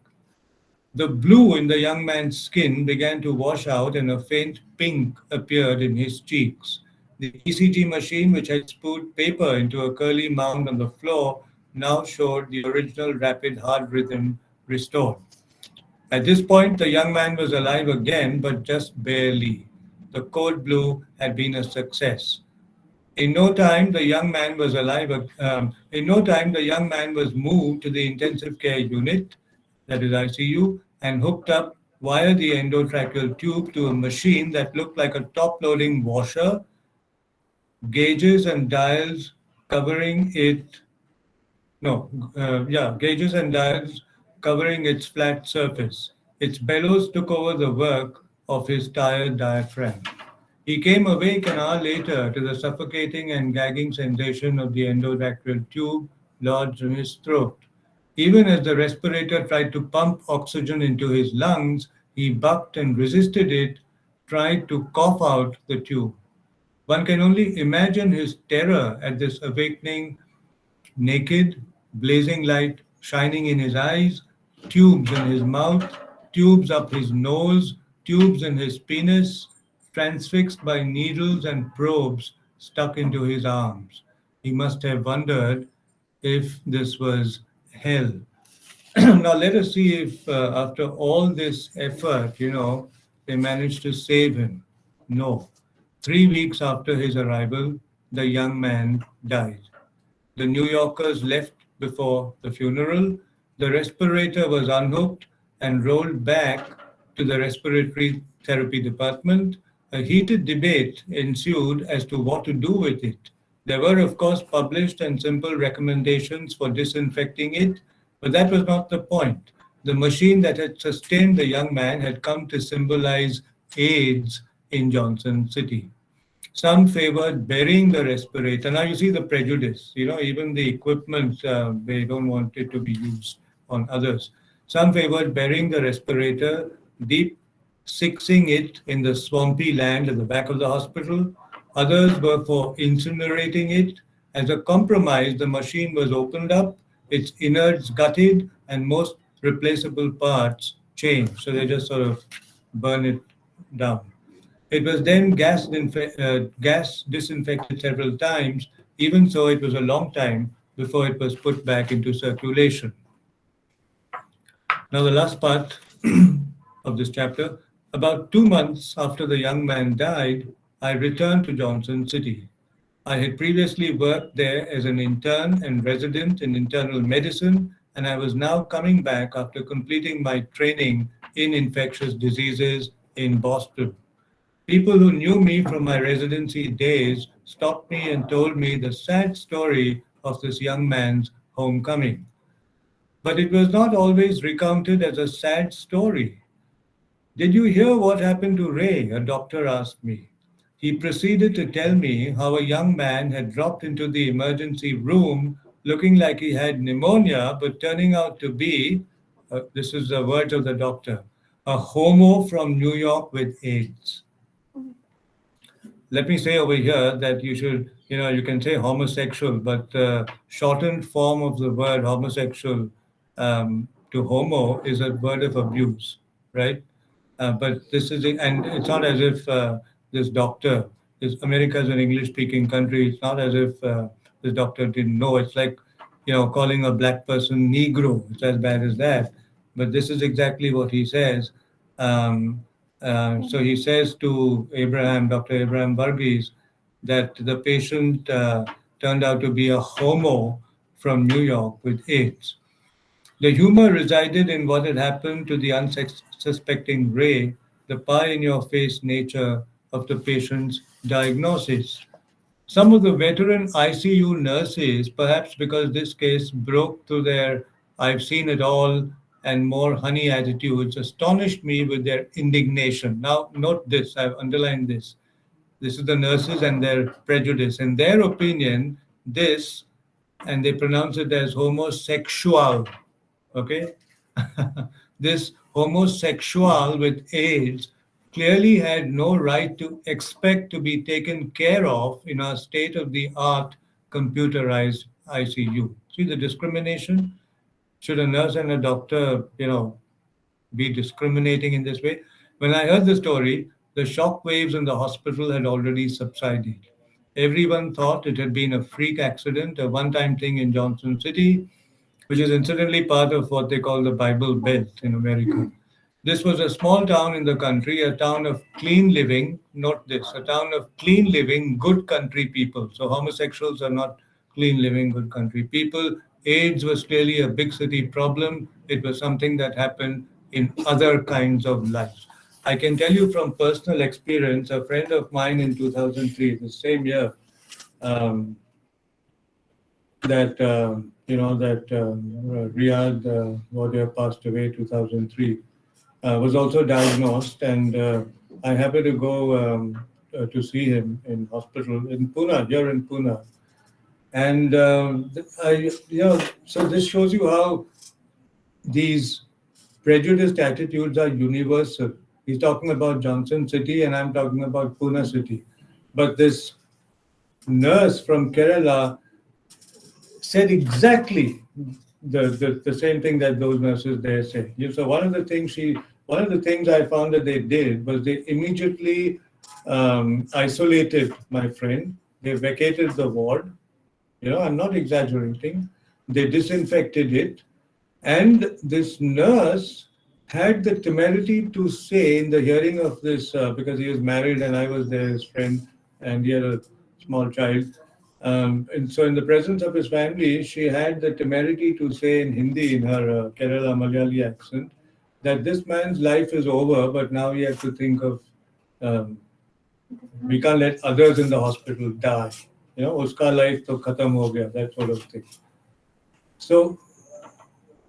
The blue in the young man's skin began to wash out, and a faint pink appeared in his cheeks. The ECG machine, which had spewed paper into a curly mound on the floor, now showed the original rapid heart rhythm restored. At this point, the young man was alive again, but just barely. The code blue had been a success. In no time, the young man was alive. In no time, the young man was moved to the intensive care unit, that is ICU, and hooked up via the endotracheal tube to a machine that looked like a top-loading washer, gauges and dials covering it. No, gauges and dials covering its flat surface. Its bellows took over the work of his tired diaphragm. He came awake an hour later to the suffocating and gagging sensation of the endotracheal tube lodged in his throat. Even as the respirator tried to pump oxygen into his lungs, he bucked and resisted it, tried to cough out the tube. One can only imagine his terror at this awakening, naked, blazing light shining in his eyes, tubes in his mouth, tubes up his nose, tubes in his penis, transfixed by needles and probes stuck into his arms. He must have wondered if this was hell. Now let us see if after all this effort, they managed to save him. No. 3 weeks after his arrival, the young man died. The New Yorkers left before the funeral. The respirator was unhooked and rolled back to the respiratory therapy department. A heated debate ensued as to what to do with it. There were, of course, published and simple recommendations for disinfecting it, but that was not the point. The machine that had sustained the young man had come to symbolize AIDS in Johnson City. Some favored burying the respirator. Now you see the prejudice. Even the equipment, they don't want it to be used on others. Some favored burying the respirator, deep sixing it in the swampy land at the back of the hospital. Others were for incinerating it. As a compromise, the machine was opened up, its innards gutted, and most replaceable parts changed. So they just sort of burn it down. It was then gas disinfected several times. Even so, it was a long time before it was put back into circulation. Now, the last part of this chapter. About 2 months after the young man died, I returned to Johnson City. I had previously worked there as an intern and resident in internal medicine, and I was now coming back after completing my training in infectious diseases in Boston. People who knew me from my residency days stopped me and told me the sad story of this young man's homecoming. But it was not always recounted as a sad story. Did you hear what happened to Ray? A doctor asked me. He proceeded to tell me how a young man had dropped into the emergency room looking like he had pneumonia, but turning out to be, this is the words of the doctor, a homo from New York with AIDS. Let me say over here that you should, you can say homosexual, but the shortened form of the word homosexual to homo is a word of abuse, right? But this is, and it's not as if this doctor, America is an English-speaking country. It's not as if this doctor didn't know. It's like, calling a black person Negro. It's as bad as that. but this is exactly what he says. Um, so he says to Abraham, Dr. Abraham Varghese, that the patient turned out to be a homo from New York with AIDS. The humor resided in what had happened to the unsuspecting Ray, the pie in your face nature of the patient's diagnosis. Some of the veteran ICU nurses, perhaps because this case broke through their "I've seen it all" and more honey attitudes, astonished me with their indignation. Now, note this, I've underlined this. This is the nurses and their prejudice. In their opinion, this, and they pronounce it as homosexual, okay? This homosexual with AIDS clearly had no right to expect to be taken care of in our state of the art computerized ICU. See the discrimination? Should a nurse and a doctor, be discriminating in this way? When I heard the story, the shock waves in the hospital had already subsided. Everyone thought it had been a freak accident, a one time thing in Johnson City, which is incidentally part of what they call the Bible Belt in America. This was a small town in the country, a town of clean living, note this, a town of clean living, good country people. So homosexuals are not clean living, good country people. AIDS was clearly a big city problem. It was something that happened in other kinds of lives. I can tell you from personal experience, a friend of mine in 2003, the same year, um, that Riyadh Wadia passed away 2003, was also diagnosed, and I happened to go to see him in hospital in Pune, here in Pune. And so this shows you how these prejudiced attitudes are universal. He's talking about Johnson City, and I'm talking about Pune City. But this nurse from Kerala said exactly the same thing that those nurses there say. So one of the things I found that they did was they immediately isolated my friend. They vacated the ward. I'm not exaggerating. They disinfected it, and this nurse had the temerity to say in the hearing of this, because he was married and I was there, his friend, and he had a small child. And so, in the presence of his family, she had the temerity to say in Hindi, in her Kerala Malayali accent, that this man's life is over, but now he has to think of, um, we can't let others in the hospital die. Uska life to khatam ho gaya, that sort of thing. So,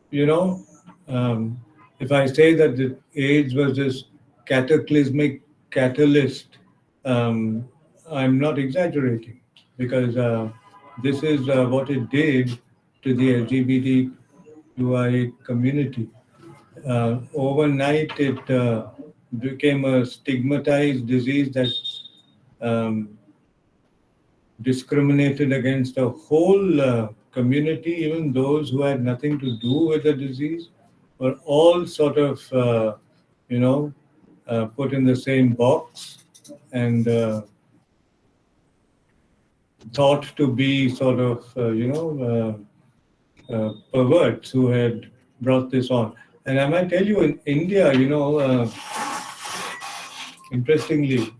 you know, um, if I say that the AIDS was this cataclysmic catalyst, I'm not exaggerating, because this is what it did to the LGBTQI community. Overnight, it became a stigmatized disease that um, discriminated against a whole community. Even those who had nothing to do with the disease were all sort of, put in the same box and thought to be sort of, perverts who had brought this on. And I might tell you, in India, interestingly,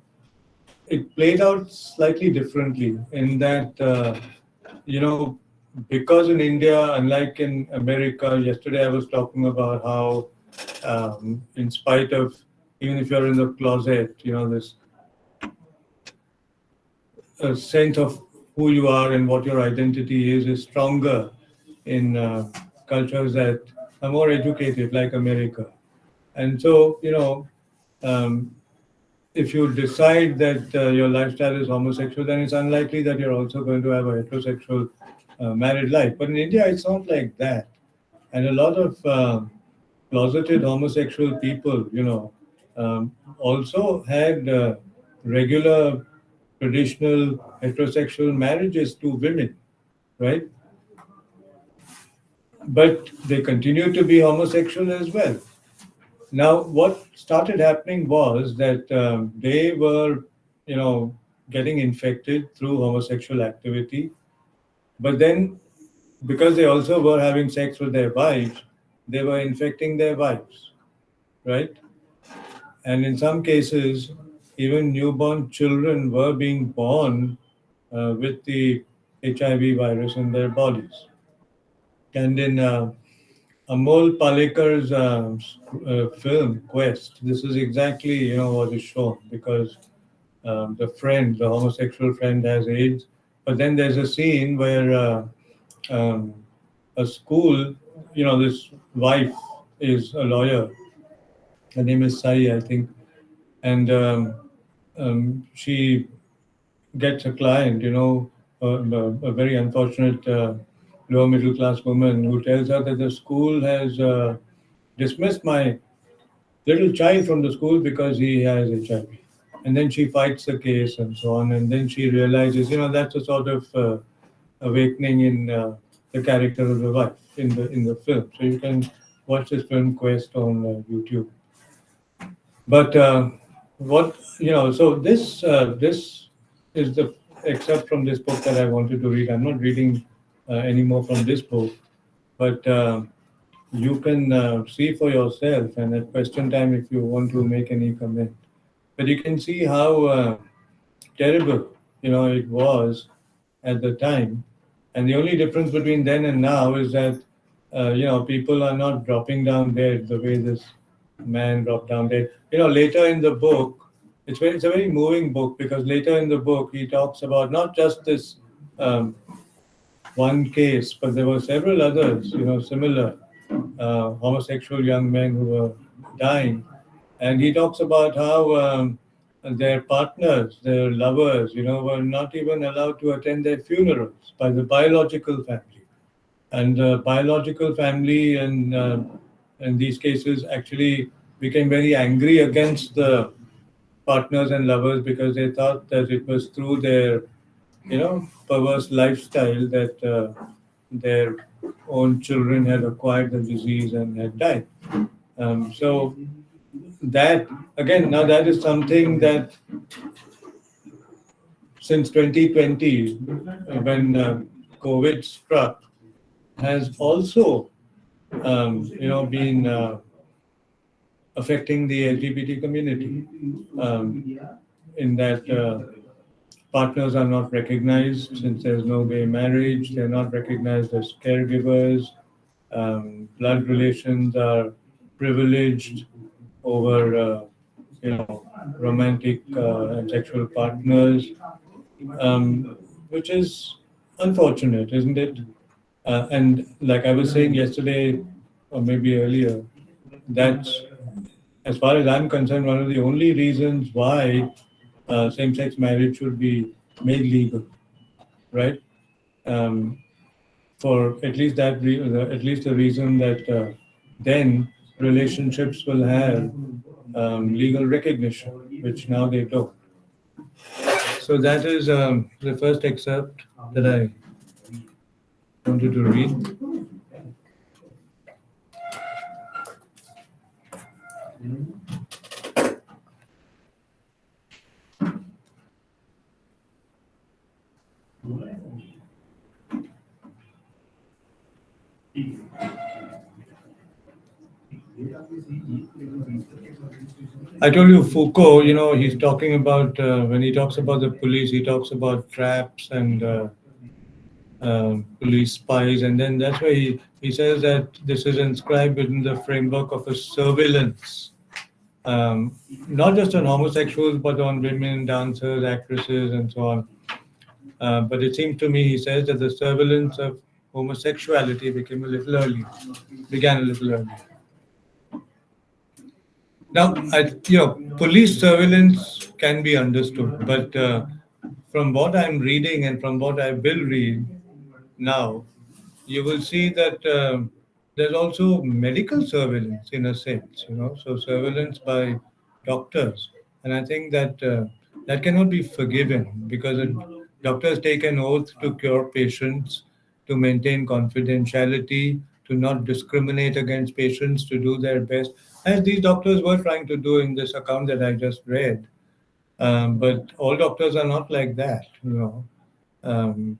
it played out slightly differently in that, because in India, unlike in America, yesterday I was talking about how, in spite of, even if you're in the closet, this sense of who you are and what your identity is stronger in cultures that are more educated, like America. And so, um, if you decide that your lifestyle is homosexual, then it's unlikely that you're also going to have a heterosexual married life. But in India, it's not like that. And a lot of closeted homosexual people, also had regular traditional heterosexual marriages to women, right? But they continue to be homosexual as well. Now, what started happening was that they were, getting infected through homosexual activity. But then, because they also were having sex with their wives, they were infecting their wives, right? And in some cases, even newborn children were being born with the HIV virus in their bodies. And in Amol Palekar's film Quest, this is exactly what is shown, because the homosexual friend, has AIDS, but then there's a scene where um, a school, this wife is a lawyer. Her name is Sai, I think, and she gets a client, a very unfortunate lower middle class woman who tells her that the school has dismissed my little child from the school because he has HIV. And then she fights the case and so on. And then she realizes, that's a sort of awakening in the character of the wife in the film. So you can watch this film Quest on YouTube. But so this is the excerpt from this book that I wanted to read. I'm not reading anymore from this book, but you can see for yourself, and at question time, if you want to make any comment. But you can see how terrible, it was at the time. And the only difference between then and now is that, people are not dropping down dead the way this man dropped down dead. Later in the book, it's a very moving book, because later in the book he talks about not just this one case, but there were several others, similar homosexual young men who were dying. And he talks about how their partners, their lovers, were not even allowed to attend their funerals by the biological family. And the biological family in these cases actually became very angry against the partners and lovers, because they thought that it was through their, perverse lifestyle that their own children had acquired the disease and had died. So that, again, now that is something that since 2020, when COVID struck, has also been affecting the LGBT community, in that partners are not recognized since there's no gay marriage. They're not recognized as caregivers. Blood relations are privileged over, romantic and sexual partners, which is unfortunate, isn't it? And like I was saying yesterday, or maybe earlier, that's, as far as I'm concerned, one of the only reasons why same-sex marriage should be made legal, right? For at least at least the reason that then relationships will have legal recognition, which now they don't. So that is the first excerpt that I wanted to read. I told you Foucault, he's talking about, when he talks about the police, he talks about traps and police spies. And then that's why he says that this is inscribed within the framework of a surveillance, not just on homosexuals, but on women, dancers, actresses, and so on. But it seems to me, he says, that the surveillance of homosexuality began a little early. Now, police surveillance can be understood, but from what I'm reading and from what I will read now, you will see that there's also medical surveillance in a sense, so surveillance by doctors. And I think that that cannot be forgiven, because doctors take an oath to cure patients, to maintain confidentiality, to not discriminate against patients, to do their best, as these doctors were trying to do in this account that I just read. But all doctors are not like that, um,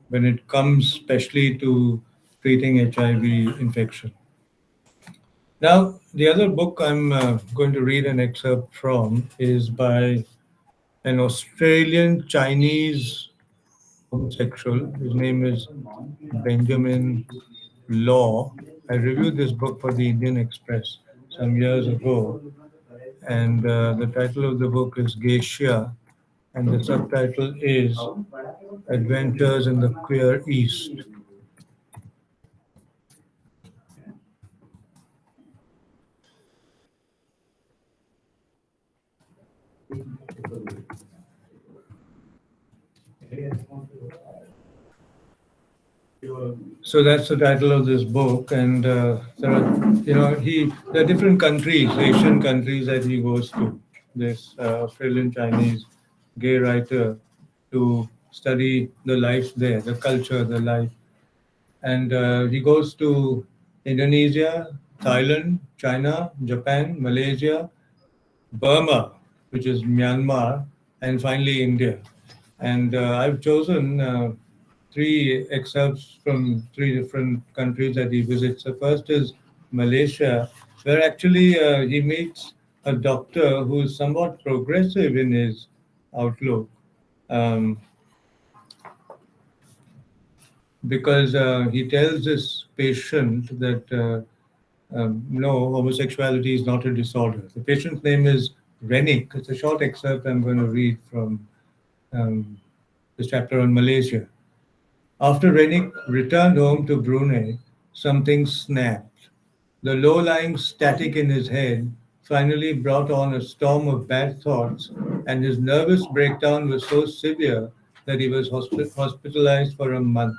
when it comes especially to treating HIV infection. Now, the other book I'm going to read an excerpt from is by an Australian Chinese homosexual. His name is Benjamin Law. I reviewed this book for the Indian Express some years ago, and the title of the book is Geisha, and the subtitle is Adventures in the Queer East. So that's the title of this book, and there are, there are different countries, Asian countries that he goes to. This Australian Chinese gay writer to study the life there, the culture, the life, and he goes to Indonesia, Thailand, China, Japan, Malaysia, Burma, which is Myanmar, and finally India. And I've chosen three excerpts from three different countries that he visits. The first is Malaysia, where actually he meets a doctor who is somewhat progressive in his outlook. Um, because he tells this patient that no, homosexuality is not a disorder. The patient's name is Renick. It's a short excerpt I'm going to read from um, this chapter on Malaysia. After Renick returned home to Brunei, something snapped. The low-lying static in his head finally brought on a storm of bad thoughts, and his nervous breakdown was so severe that he was hospitalized for a month.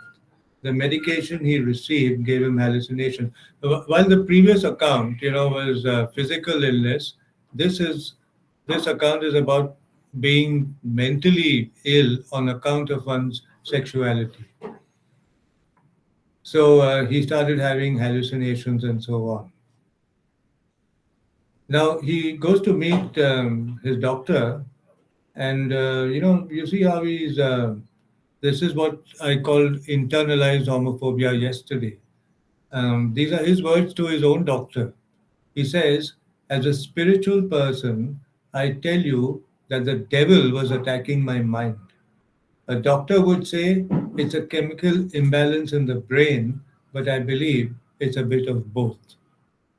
The medication he received gave him hallucination. While the previous account, was physical illness, this is this account is about being mentally ill on account of one's sexuality. So he started having hallucinations and so on. Now he goes to meet his doctor, and you see how he's. This is what I called internalized homophobia yesterday. These are his words to his own doctor. He says, "As a spiritual person, I tell you that the devil was attacking my mind. A doctor would say it's a chemical imbalance in the brain, but I believe it's a bit of both."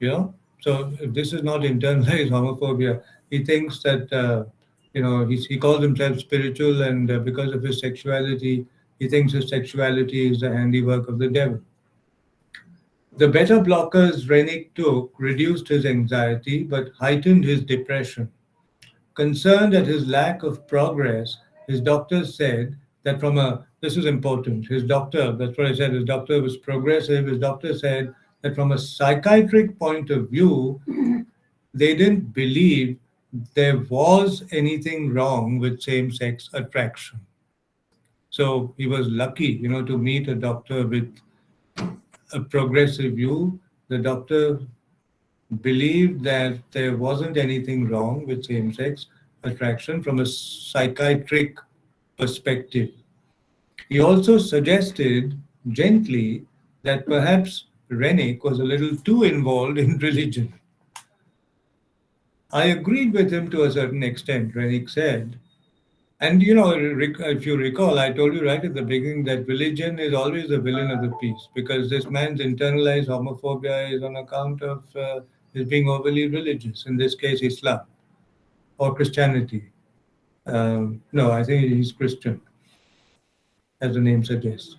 You know, so this is not internalized homophobia. He thinks that he calls himself spiritual, and because of his sexuality, he thinks his sexuality is the handiwork of the devil. The beta blockers Rennick took reduced his anxiety but heightened his depression. Concerned at his lack of progress, his doctor said that this is important, his doctor, that's what I said, his doctor was progressive. His doctor said that from a psychiatric point of view, they didn't believe there was anything wrong with same sex attraction. So he was lucky, to meet a doctor with a progressive view. The doctor believed that there wasn't anything wrong with same sex attraction from a psychiatric perspective. He also suggested gently that perhaps Rennick was a little too involved in religion. I agreed with him to a certain extent, Rennick said. And if you recall, I told you right at the beginning that religion is always the villain of the piece because this man's internalized homophobia is on account of his being overly religious, in this case, Islam or Christianity. No, I think he's Christian, as the name suggests.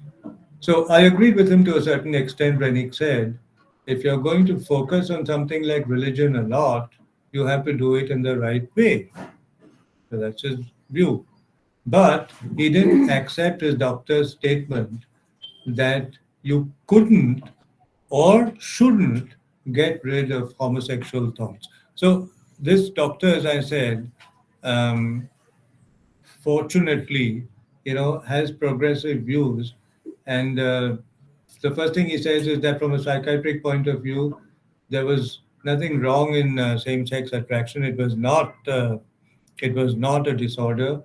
So I agreed with him to a certain extent when he said, if you're going to focus on something like religion a lot, you have to do it in the right way. So that's his view. But he didn't accept his doctor's statement that you couldn't or shouldn't get rid of homosexual thoughts. So this doctor, as I said, um, fortunately, has progressive views. And the first thing he says is that from a psychiatric point of view, there was nothing wrong in same-sex attraction. It was not a disorder,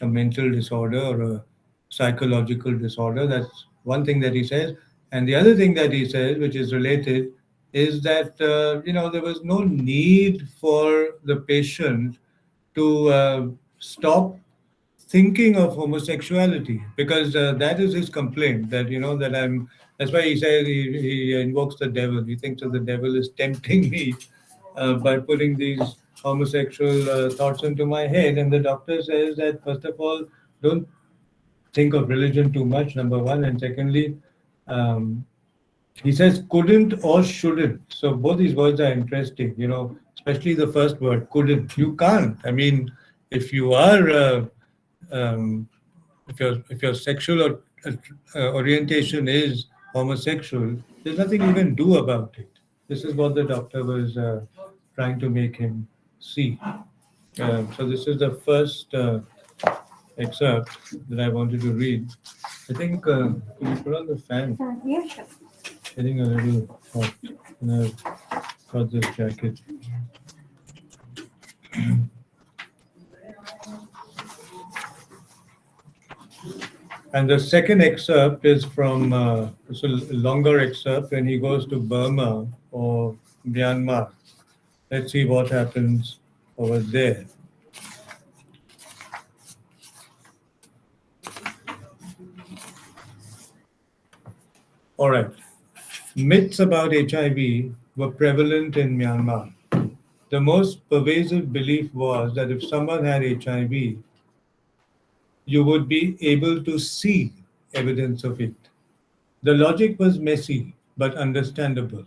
a mental disorder or a psychological disorder. That's one thing that he says. And the other thing that he says, which is related, is that there was no need for the patient to stop thinking of homosexuality, because that is his complaint, that that I'm that's why he says he invokes the devil. He thinks that the devil is tempting me by putting these homosexual thoughts into my head. And the doctor says that, first of all, don't think of religion too much, number one, and secondly, um, he says couldn't or shouldn't. So both these words are interesting, especially the first word, couldn't. You can't. I mean, if you are, um, if your sexual orientation is homosexual, there's nothing you can do about it. This is what the doctor was trying to make him see. So this is the first excerpt that I wanted to read. I think, can you put on the fan? Yeah, sure. Getting a little hot. And I've got this jacket. And the second excerpt is from, it's a longer excerpt when he goes to Burma or Myanmar. Let's see what happens over there. All right. Myths about HIV were prevalent in Myanmar. The most pervasive belief was that if someone had HIV, you would be able to see evidence of it. The logic was messy but understandable.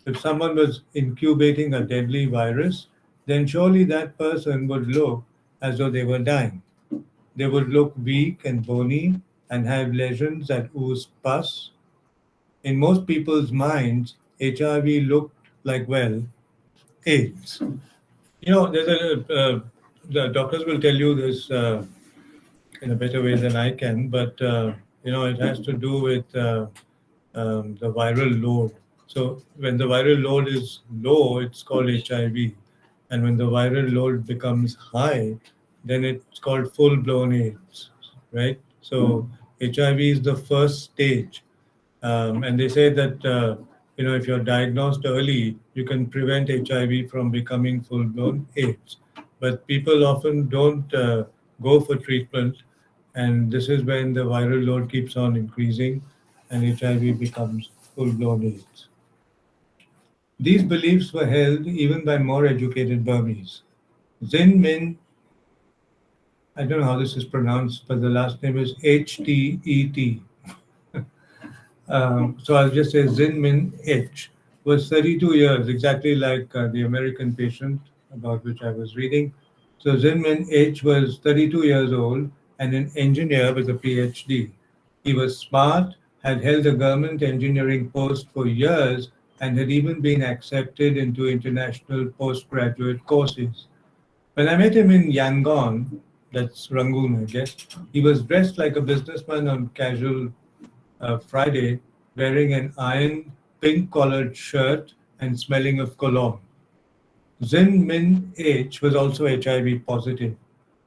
If someone was incubating a deadly virus, then surely that person would look as though they were dying. They would look weak and bony and have lesions that oozed pus. In most people's minds, HIV looked like, well, AIDS. There's the doctors will tell you this in a better way than I can, but it has to do with the viral load. So when the viral load is low, it's called HIV, and when the viral load becomes high, then it's called full-blown AIDS, right? So HIV is the first stage, and they say that if you're diagnosed early, you can prevent HIV from becoming full-blown AIDS. But people often don't go for treatment, and this is when the viral load keeps on increasing, and HIV becomes full-blown AIDS. These beliefs were held even by more educated Burmese. Zin Min, I don't know how this is pronounced, but the last name is Htet. So I'll just say Zin Min H was 32 years, exactly like the American patient about which I was reading. So Zin Min H was 32 years old and an engineer with a PhD. He was smart, had held a government engineering post for years, and had even been accepted into international postgraduate courses. When I met him in Yangon, that's Rangoon, I guess, he was dressed like a businessman on casual Friday, wearing an iron pink collared shirt and smelling of cologne. Zin Min H was also HIV positive.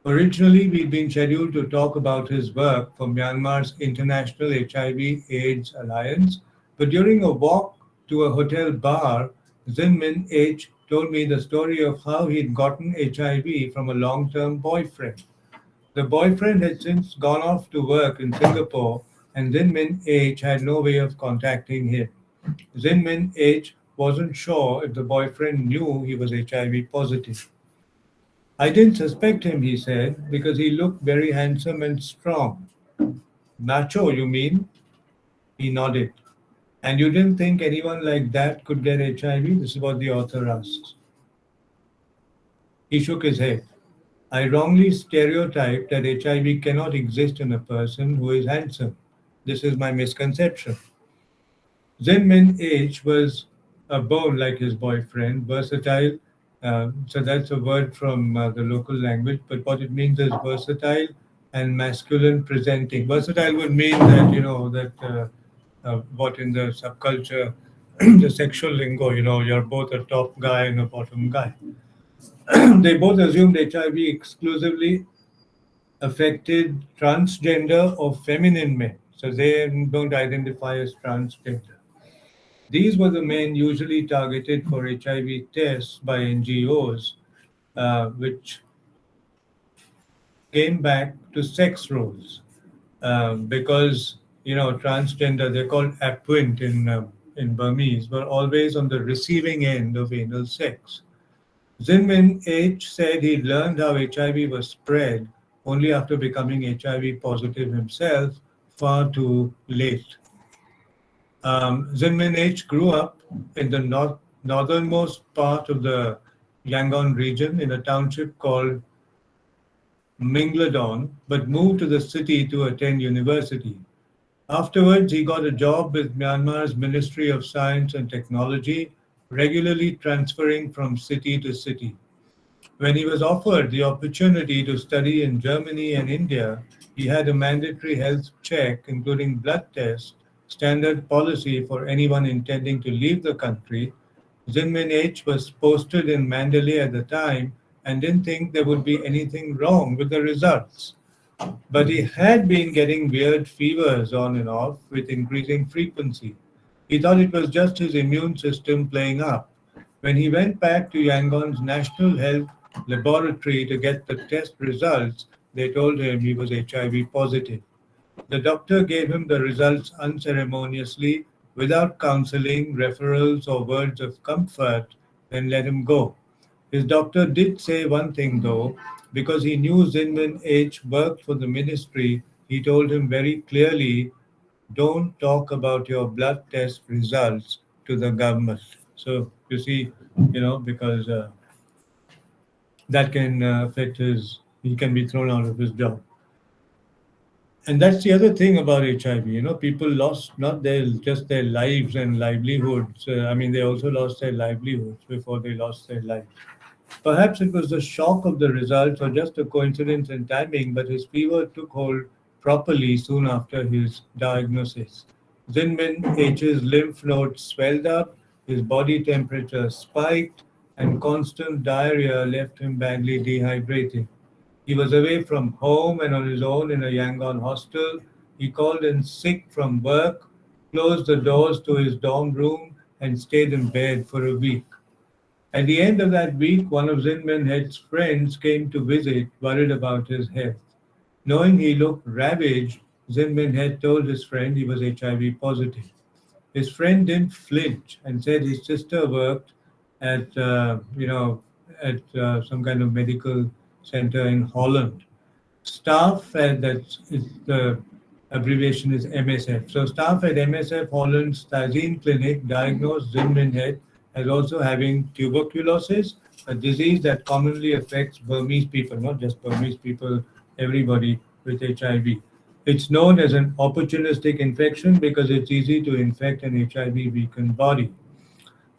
Originally, we'd been scheduled to talk about his work for Myanmar's International HIV/AIDS Alliance, but during a walk to a hotel bar, Zin Min H told me the story of how he'd gotten HIV from a long term boyfriend. The boyfriend had since gone off to work in Singapore, and Zin Min H had no way of contacting him. Zin Min H wasn't sure if the boyfriend knew he was HIV positive. I didn't suspect him, he said, because he looked very handsome and strong. Macho, you mean? He nodded. And you didn't think anyone like that could get HIV? This is what the author asks. He shook his head. I wrongly stereotyped that HIV cannot exist in a person who is handsome. This is my misconception. Zen Min H was a bone like his boyfriend, versatile. So that's a word from the local language, but what it means is versatile and masculine presenting. Versatile would mean that, what in the subculture, the sexual lingo, you're both a top guy and a bottom guy. They both assumed HIV exclusively affected transgender or feminine men. So they don't identify as transgender. These were the men usually targeted for HIV tests by NGOs, which came back to sex roles because transgender, they're called apwint in Burmese, were always on the receiving end of anal sex. Zinmin H said he learned how HIV was spread only after becoming HIV positive himself far too late. Zinmin H grew up in the northernmost part of the Yangon region in a township called Mingladon, but moved to the city to attend university. Afterwards, he got a job with Myanmar's Ministry of Science and Technology, regularly transferring from city to city. When he was offered the opportunity to study in Germany and India, he had a mandatory health check, including blood tests, standard policy for anyone intending to leave the country. Zinmin H was posted in Mandalay at the time and didn't think there would be anything wrong with the results. But he had been getting weird fevers on and off with increasing frequency. He thought it was just his immune system playing up. When he went back to Yangon's National Health Laboratory to get the test results, they told him he was HIV positive. The doctor gave him the results unceremoniously, without counseling, referrals, or words of comfort, then let him go. His doctor did say one thing though, because he knew Zinman H worked for the ministry, he told him very clearly, don't talk about your blood test results to the government. So you see, because that can affect he can be thrown out of his job. And that's the other thing about HIV. People lost not just their lives and livelihoods. I mean, they also lost their livelihoods before they lost their lives. Perhaps it was the shock of the results or just a coincidence in timing, but his fever took hold properly soon after his diagnosis. Zinmin H's lymph nodes swelled up, his body temperature spiked, and constant diarrhea left him badly dehydrated. He was away from home and on his own in a Yangon hostel. He called in sick from work, closed the doors to his dorm room, and stayed in bed for a week. At the end of that week, one of Zinman Head's friends came to visit, worried about his health. Knowing he looked ravaged, Zinman Head told his friend he was HIV positive. His friend didn't flinch and said his sister worked at, some kind of medical center in Holland. Staff at the abbreviation is MSF. So staff at MSF Holland's Tazeen clinic diagnosed Zinmin Head as also having tuberculosis, a disease that commonly affects Burmese people, not just Burmese people, everybody with HIV. It's known as an opportunistic infection because it's easy to infect an HIV weakened body.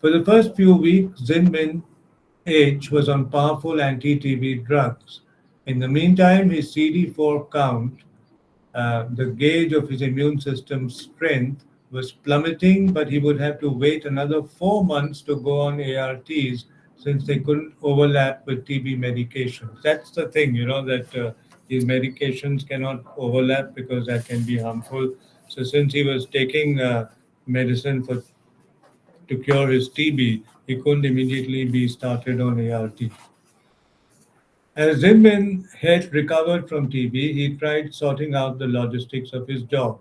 For the first few weeks, Zinmin H was on powerful anti-TB drugs. In the meantime, his CD4 count, the gauge of his immune system's strength, was plummeting, but he would have to wait another 4 months to go on ARTs since they couldn't overlap with TB medications. That's the thing, that these medications cannot overlap because that can be harmful. So since he was taking medicine to cure his TB, he couldn't immediately be started on ART. As Zinman had recovered from TB, he tried sorting out the logistics of his job.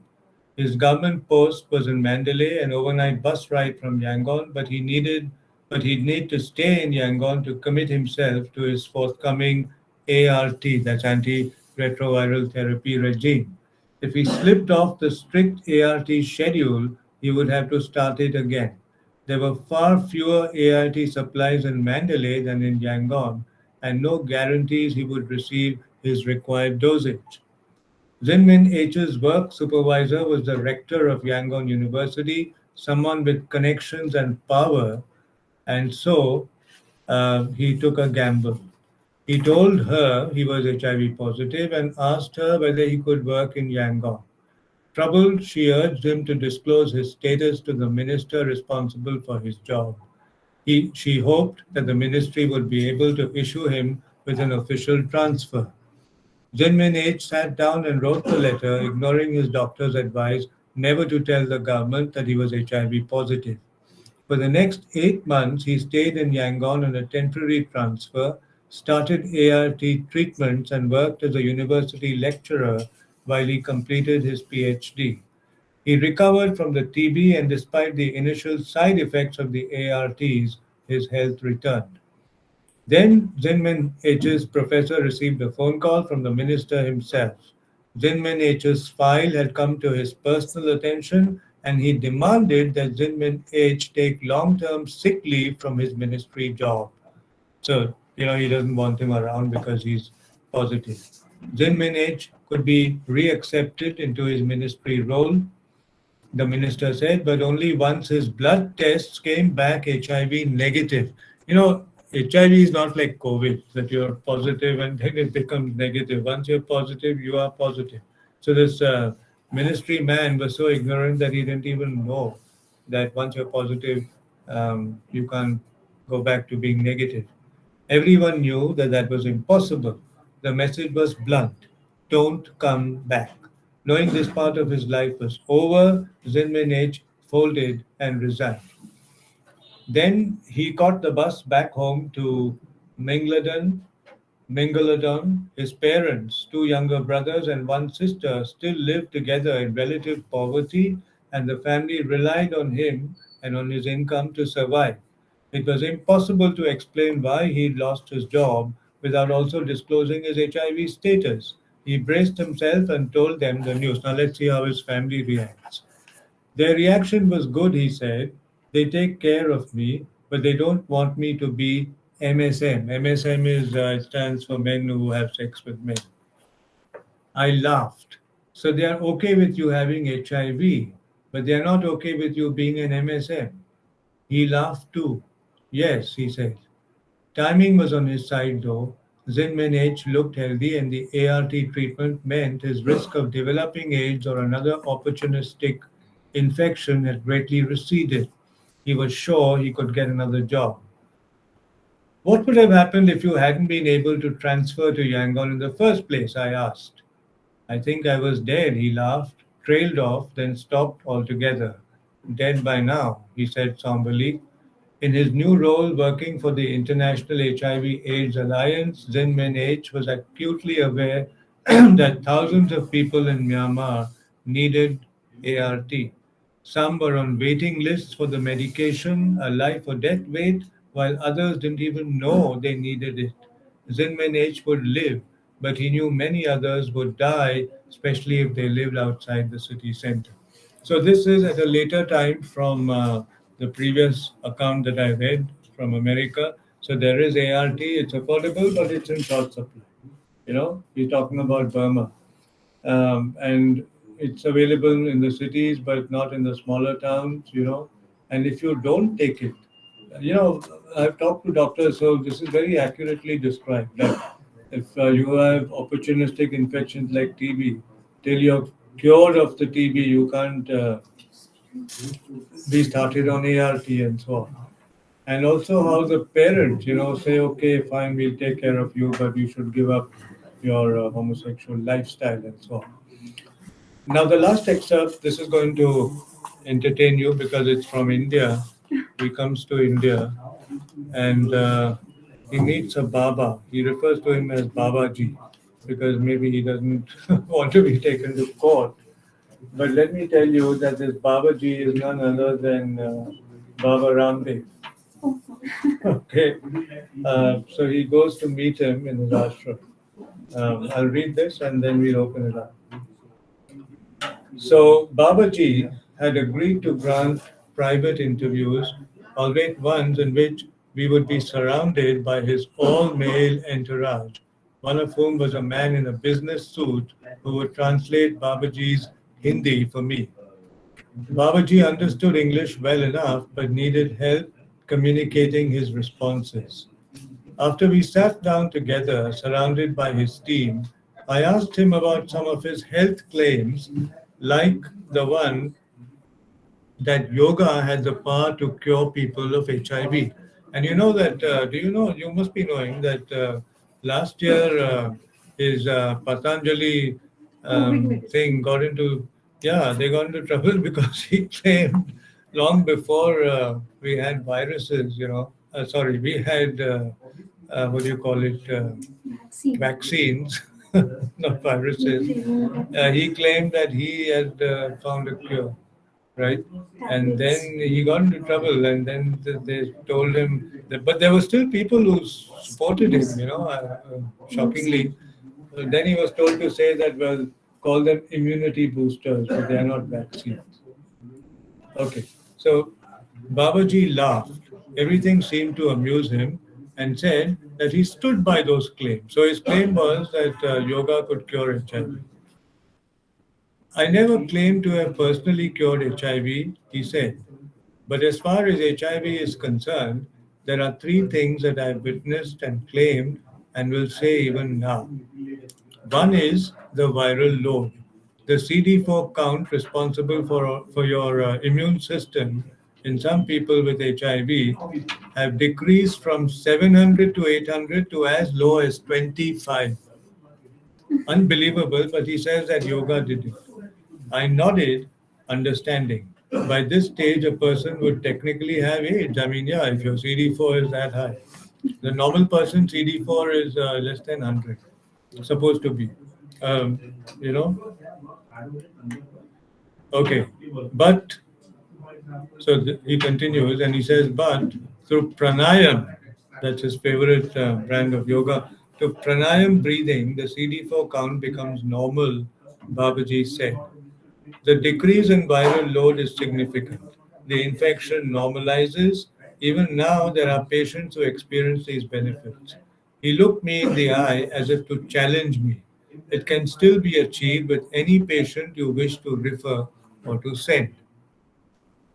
His government post was in Mandalay, an overnight bus ride from Yangon, but he'd need to stay in Yangon to commit himself to his forthcoming ART, that's antiretroviral therapy regime. If he slipped off the strict ART schedule, he would have to start it again. There were far fewer ART supplies in Mandalay than in Yangon, and no guarantees he would receive his required dosage. Zinmin H's work supervisor was the rector of Yangon University, someone with connections and power, and so he took a gamble. He told her he was HIV positive and asked her whether he could work in Yangon. Troubled, she urged him to disclose his status to the minister responsible for his job. She hoped that the ministry would be able to issue him with an official transfer. Jinmin H sat down and wrote the letter, ignoring his doctor's advice never to tell the government that he was HIV positive. For the next 8 months, he stayed in Yangon on a temporary transfer, started ART treatments, and worked as a university lecturer while he completed his PhD. He recovered from the TB, and despite the initial side effects of the ARTs, his health returned. Then Zinman H's professor received a phone call from the minister himself. Zinman H's file had come to his personal attention, and he demanded that Zinman H take long term sick leave from his ministry job. So, he doesn't want him around because he's positive. Zinman H could be reaccepted into his ministry role, the minister said, but only once his blood tests came back HIV negative. HIV is not like COVID, that you're positive and then it becomes negative. Once you're positive, you are positive. So this ministry man was so ignorant that he didn't even know that once you're positive, you can't go back to being negative. Everyone knew that that was impossible. The message was blunt: don't come back. Knowing this part of his life was over, Zinmenage folded and resigned. Then he caught the bus back home to Mingladon. Mingaladon. His parents, two younger brothers and one sister, still lived together in relative poverty, and the family relied on him and on his income to survive. It was impossible to explain why he'd lost his job without also disclosing his HIV status. He braced himself and told them the news. Now let's see how his family reacts. Their reaction was good, he said. They take care of me, but they don't want me to be MSM. MSM it stands for men who have sex with men. I laughed. So they are okay with you having HIV, but they are not okay with you being an MSM. He laughed too. Yes, he said. Timing was on his side though. Zinman H looked healthy, and the ART treatment meant his risk of developing AIDS or another opportunistic infection had greatly receded. He was sure he could get another job. What would have happened if you hadn't been able to transfer to Yangon in the first place? I asked. I think I was dead, he laughed, trailed off, then stopped altogether. Dead by now, he said somberly. In his new role working for the International HIV/AIDS Alliance, Zinmen H was acutely aware that thousands of people in Myanmar needed ART. Some were on waiting lists for the medication, a life or death wait, while others didn't even know they needed it. Zinmen H would live, but he knew many others would die, especially if they lived outside the city center. So this is at a later time from the previous account that I read from America. So there is ART, it's affordable, but it's in short supply. We're talking about Burma. And it's available in the cities, but not in the smaller towns. And if you don't take it, you know, I've talked to doctors, so this is very accurately described that if you have opportunistic infections like TB, till you're cured of the TB, you can't be started on ART and so on. And also how the parents, say, okay, fine, we'll take care of you, but you should give up your homosexual lifestyle and so on. Now, the last excerpt, this is going to entertain you because it's from India. He comes to India and he meets a Baba. He refers to him as Babaji because maybe he doesn't want to be taken to court. But let me tell you that this Babaji is none other than Baba Ramdev. Okay. So he goes to meet him in his ashram. I'll read this and then we'll open it up. So Babaji had agreed to grant private interviews, albeit ones in which we would be surrounded by his all-male entourage, one of whom was a man in a business suit who would translate Babaji's Hindi for me. Babaji understood English well enough but needed help communicating his responses. After we sat down together, surrounded by his team, I asked him about some of his health claims, like the one that yoga had the power to cure people of HIV. And you know that, do you know, you must be knowing that last year his Patanjali thing got into, yeah, they got into trouble because he claimed long before we had viruses, sorry, we had, what do you call it, Vaccine. vaccines, not viruses. He claimed that he had found a cure, right? And then Tablets. he got into trouble, and then they told him that, but there were still people who supported him, shockingly. Then he was told to say that, well, call them immunity boosters, but they are not vaccines. Okay, so Babaji laughed. Everything seemed to amuse him and said that he stood by those claims. So his claim was that yoga could cure HIV. I never claimed to have personally cured HIV, he said. But as far as HIV is concerned, there are three things that I've witnessed and claimed and will say even now. One is the viral load. The CD4 count responsible for your immune system in some people with HIV have decreased from 700 to 800 to as low as 25. Unbelievable, but he says that yoga did it. I nodded, understanding. By this stage, a person would technically have AIDS. I mean, yeah, if your CD4 is that high. The normal person CD4 is less than 100, supposed to be. Um, you know, okay. But, so he continues and he says, but through pranayam, that's his favorite brand of yoga, through pranayam breathing, the CD4 count becomes normal, Babaji said. The decrease in viral load is significant. The infection normalizes. Even now, there are patients who experience these benefits. He looked me in the eye as if to challenge me. It can still be achieved with any patient you wish to refer or to send.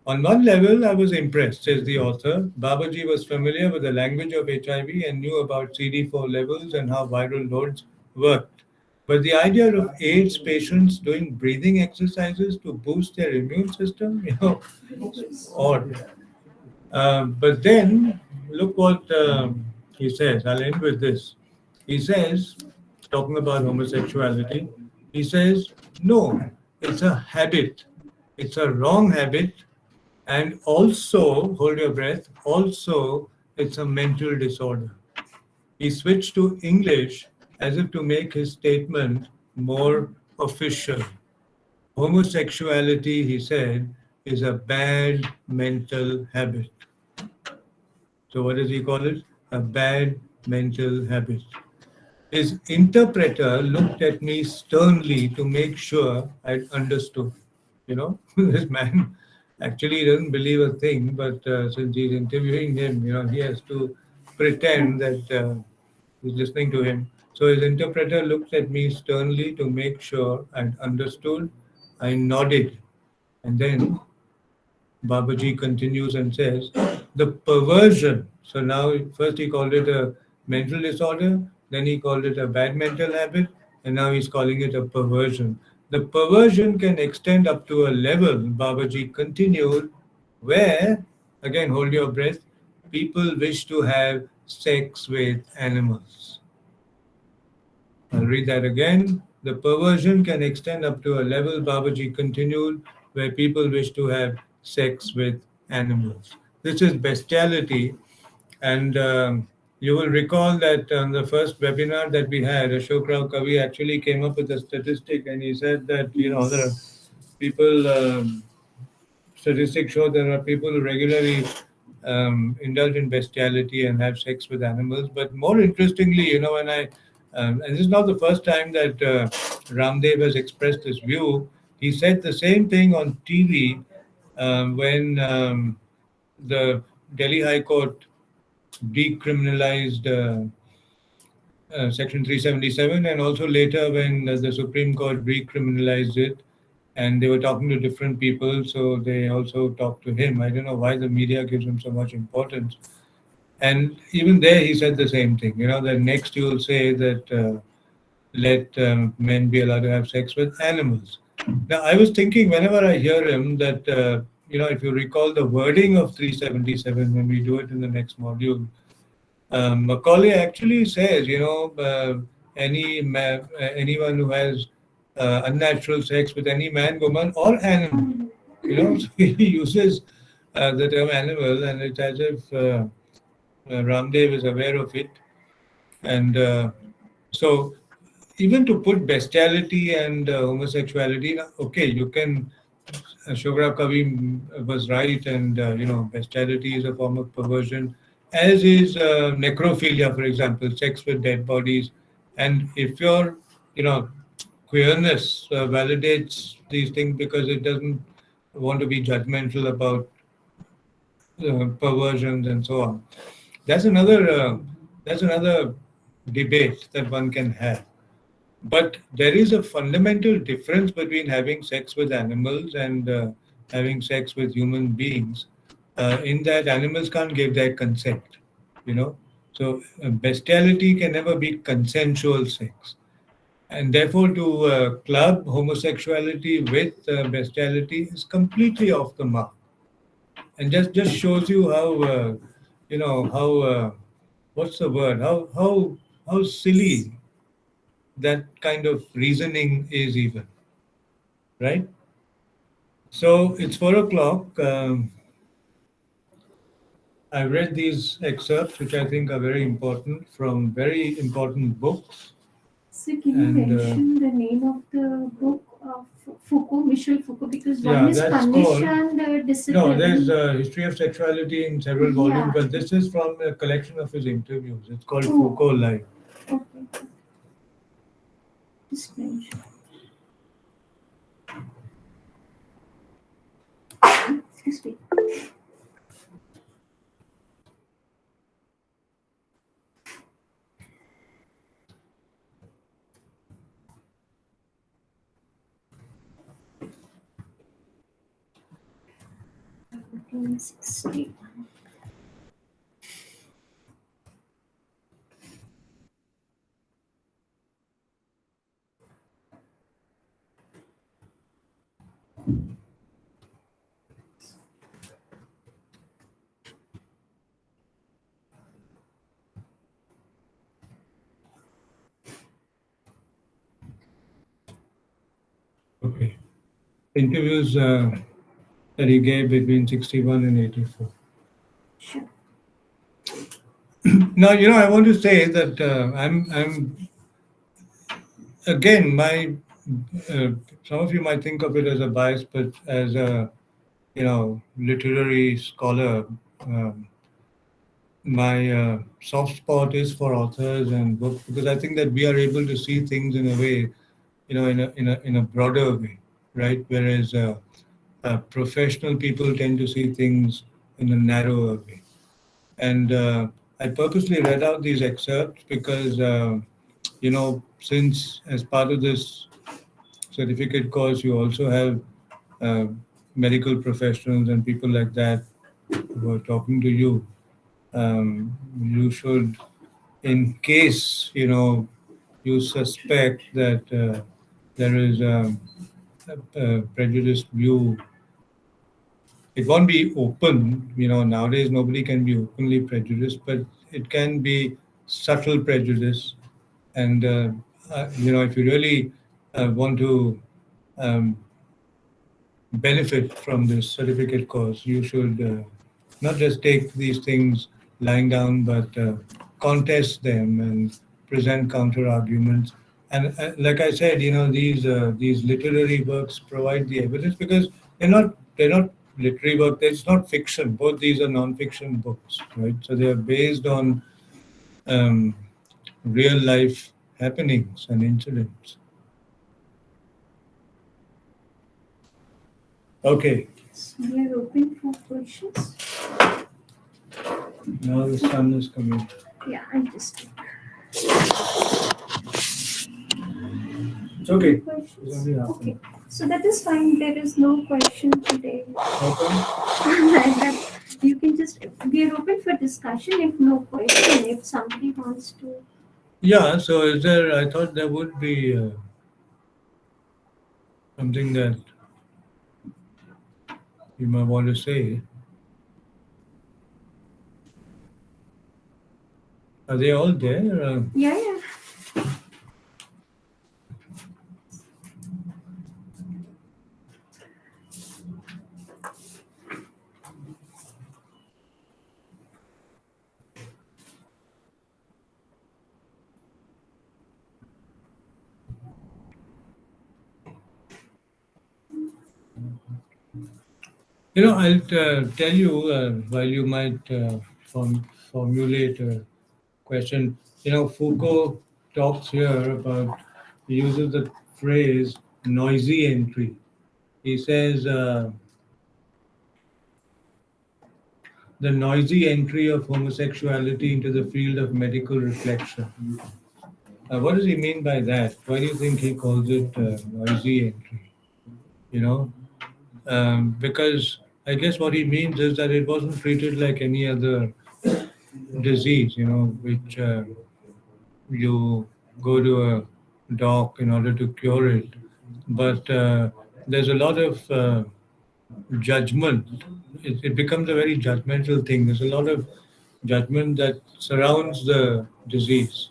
On one level, I was impressed, says the author. Babaji was familiar with the language of HIV and knew about CD4 levels and how viral loads worked. But the idea of AIDS patients doing breathing exercises to boost their immune system, odd. But then, look what he says. I'll end with this. He says, talking about homosexuality, he says, no, it's a habit. It's a wrong habit. And also, hold your breath, also, it's a mental disorder. He switched to English as if to make his statement more official. Homosexuality, he said, is a bad mental habit. So, what does he call it? A bad mental habit. His interpreter looked at me sternly to make sure I'd understood. This man actually doesn't believe a thing, but since he's interviewing him, he has to pretend that he's listening to him. So his interpreter looked at me sternly to make sure I'd understood. I nodded, and then Babaji continues and says, the perversion. So now, first he called it a mental disorder, then he called it a bad mental habit, and now he's calling it a perversion. The perversion can extend up to a level, Babaji continued, where, again, hold your breath, people wish to have sex with animals. I'll read that again. The perversion can extend up to a level, Babaji continued, where people wish to have sex with animals. This is bestiality, and you will recall that on the first webinar that we had, Ashok Rao Kavi actually came up with a statistic, and he said that there are people. Statistics show there are people who regularly indulge in bestiality and have sex with animals. But more interestingly, when and this is not the first time that Ramdev has expressed this view, he said the same thing on TV when the Delhi High Court decriminalized Section 377, and also later when the Supreme Court decriminalized it, and they were talking to different people, so they also talked to him. I don't know why the media gives him so much importance. And even there, he said the same thing. That next you will say that let men be allowed to have sex with animals. Now, I was thinking whenever I hear him that, if you recall the wording of 377 when we do it in the next module, Macaulay actually says, anyone who has unnatural sex with any man, woman, or animal, so he uses the term animal, and it's as if Ramdev is aware of it. And so, even to put bestiality and homosexuality, okay, you can. Shobra Kavi was right, and bestiality is a form of perversion, as is necrophilia, for example, sex with dead bodies. And if your, you know, queerness validates these things because it doesn't want to be judgmental about perversions and so on, that's another debate that one can have. But there is a fundamental difference between having sex with animals and having sex with human beings, in that animals can't give their consent, you know. So bestiality can never be consensual sex, and therefore to club homosexuality with bestiality is completely off the mark, and just shows you how how what's the word, how silly that kind of reasoning is even, right? So it's 4 o'clock. I read these excerpts, which I think are very important from very important books. So can you And mention the name of the book of Foucault, Michel Foucault? Because one yeah, is that's Punish called. and No, Discipline. there's a history of sexuality in several volumes, Yeah. but this is from a collection of his interviews. It's called Oh. Foucault Live. Okay. Just mention. Excuse me. $1960. Okay. Interviews that he gave between 61 and 84. Sure. Now, I want to say that I'm again, my some of you might think of it as a bias, but as a literary scholar, um, my soft spot is for authors and books because I think that we are able to see things in a way, in a broader way, right? Whereas professional people tend to see things in a narrower way. And I purposely read out these excerpts because, since as part of this certificate course, you also have uh, medical professionals and people like that who are talking to you. You should, in case you suspect that there is a prejudiced view, it won't be open. Nowadays nobody can be openly prejudiced, but it can be subtle prejudice. And if you really want to um, benefit from this certificate course, you should not just take these things lying down, but contest them and present counter arguments. And like I said, these literary works provide the evidence because they're not literary work. It's not fiction. Both these are non-fiction books, right? So they are based on um, real life happenings and incidents. Okay, So we are open for questions. now the sun is coming. Yeah, I just It's okay. It's questions. only half an Okay. So that is fine. There is no question today. hour. Okay. You can just, we are open for discussion if no question, if somebody wants to. Yeah, so is there, I thought there would be something that you might want to say. Are they all there? Yeah, yeah. I'll tell you while you might formulate a question. Foucault talks here about, he uses the phrase noisy entry. He says the noisy entry of homosexuality into the field of medical reflection. What does he mean by that? Why do you think he calls it noisy entry? You know, because I guess what he means is that it wasn't treated like any other disease, which you go to a doc in order to cure it. But there's a lot of judgment. It becomes a very judgmental thing. There's a lot of judgment that surrounds the disease.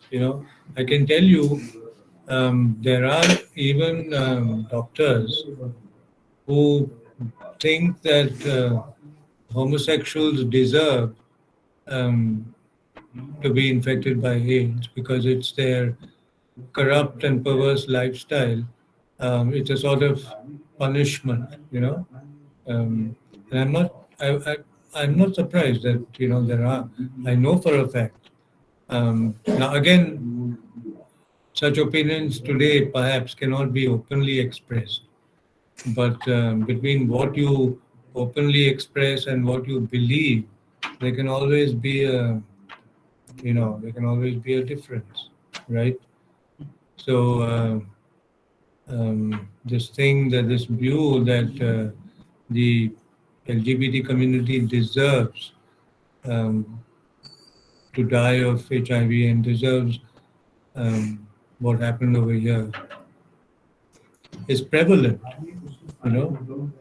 I can tell you, there are even doctors who think that homosexuals deserve um, to be infected by AIDS because it's their corrupt and perverse lifestyle. It's a sort of punishment, and I'm not surprised that there are. I know for a fact. Now again, such opinions today perhaps cannot be openly expressed, but between what you openly express and what you believe, there can always be a there can always be a difference, right? So this view that the LGBT community deserves um, to die of HIV and deserves what happened over here is prevalent. You know,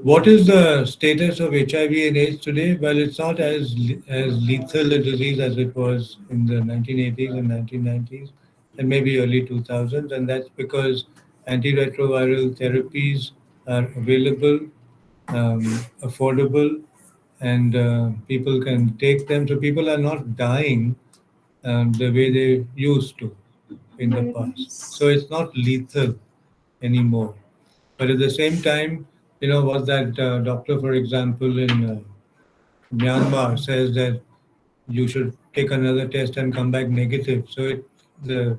what is the status of HIV and AIDS today? Well, it's not as lethal a disease as it was in the 1980s and 1990s, and maybe early 2000s, and that's because antiretroviral therapies are available, affordable, and people can take them. So people are not dying the way they used to in the past. So it's not lethal anymore. But at the same time, what that doctor, for example, in Myanmar says that you should take another test and come back negative. So the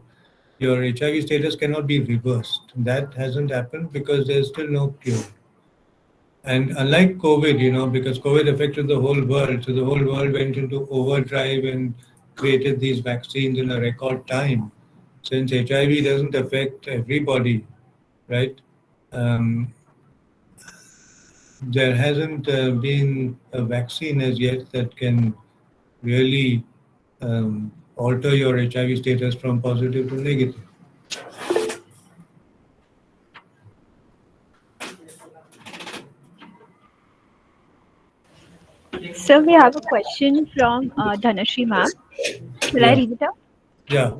your HIV status cannot be reversed. That hasn't happened because there's still no cure. And unlike COVID, because COVID affected the whole world, so the whole world went into overdrive and created these vaccines in a record time. Since HIV doesn't affect everybody, right? Um, there hasn't been a vaccine as yet that can really alter your HIV status from positive to negative. So we have a question from Dhanashri ma'am. Shall I Yeah, read it out? yeah.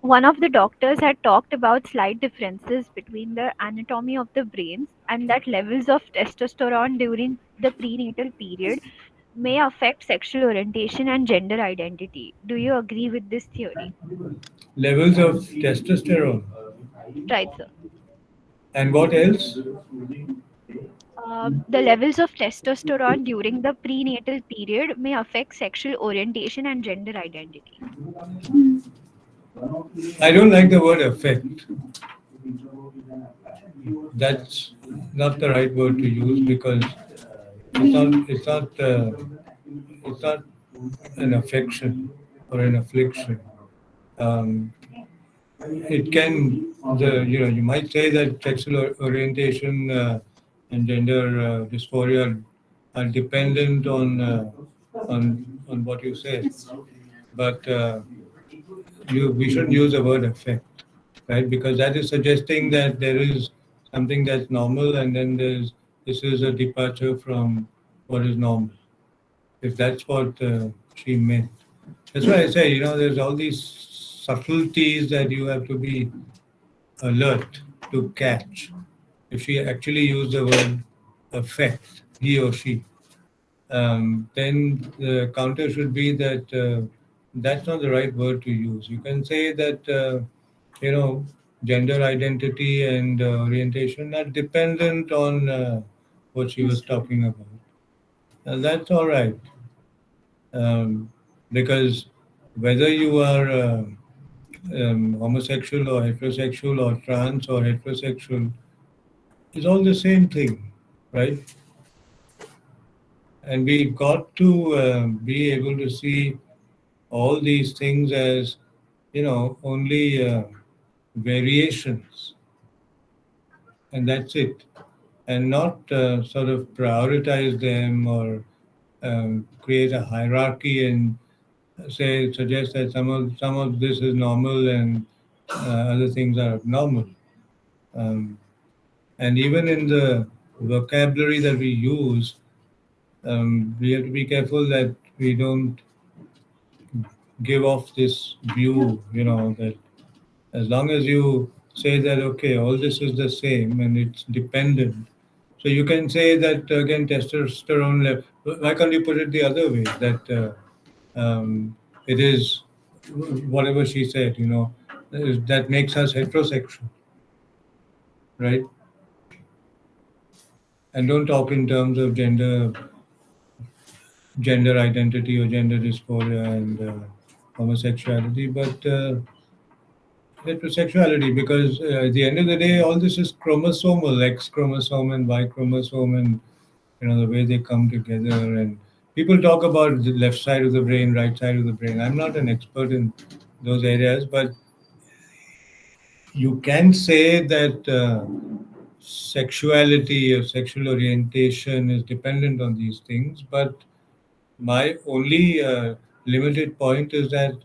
One of the doctors had talked about slight differences between the anatomy of the brains and that levels of testosterone during the prenatal period may affect sexual orientation and gender identity. Do you agree with this theory? Levels of testosterone. Right, sir. And what else? The levels of testosterone during the prenatal period may affect sexual orientation and gender identity. I don't like the word affect. That's not the right word to use because it's not an affection or an affliction. Um, it can you might say that sexual orientation and gender dysphoria are dependent on what you say, but we shouldn't use the word affect, right? Because that is suggesting that there is something that's normal, and then this is a departure from what is normal. If that's what she meant, that's why I say there's all these subtleties that you have to be alert to catch. If she actually used the word affect, he or she, then the counter should be that that's not the right word to use. You can say that, you know, gender identity and orientation are dependent on what she was History. talking about. That's all right, um, because whether you are homosexual or heterosexual or trans or heterosexual is all the same thing, right? And we've got to be able to see all these things as, you know, only variations, and that's it, and not sort of prioritize them or create a hierarchy and say suggest that some of this is normal and other things are abnormal. Um, and even in the vocabulary that we use, we have to be careful that we don't give off this Yeah. view, you know, that as long as you say that, okay, all this is the same and it's dependent. So you can say that again, testosterone level. Why can't you put it the other way? That it is whatever she said, you know, that makes us heterosexual, right? And don't talk in terms of gender identity or gender dysphoria and homosexuality, but heterosexuality, because at the end of the day, all this is chromosomal, X chromosome and Y chromosome, and you know the way they come together. And people talk about the left side of the brain, right side of the brain. I'm not an expert in those areas, but you can say that sexuality or sexual orientation is dependent on these things. But my only limited point is that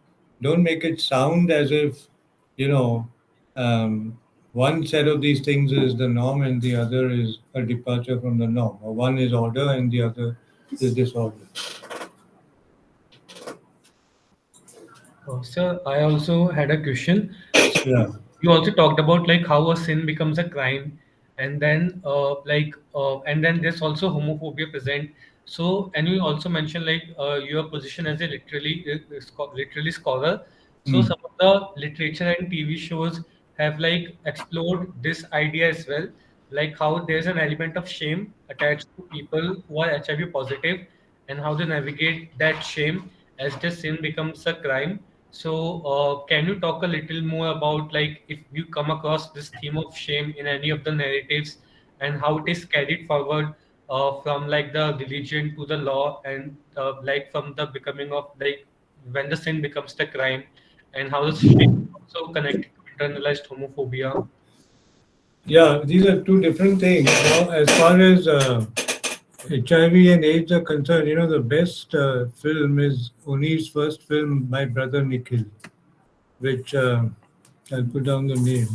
don't make it sound as if, you know, um, one set of these things is the norm and the other is a departure from the norm, or one is order and the other is disorder. Sir, I also had a question. So Yeah. you also talked about like how a sin becomes a crime, and then and then there's also homophobia present. So and you also mentioned like your position as a literally scholar. So Hmm. some of the literature and TV shows have like explored this idea as well, like how there's an element of shame attached to people who are HIV positive, and how they navigate that shame as the sin becomes a crime. So, can you talk a little more about like if you come across this theme of shame in any of the narratives and how it is carried forward from like the religion to the law and like from the becoming of like when the sin becomes the crime and how the shame is also connected to internalized homophobia? Yeah, these are two different things. Now, as far as HIV and AIDS are concerned, you know, the best film is Uni's first film, My Brother Nikhil, which I'll put down the name.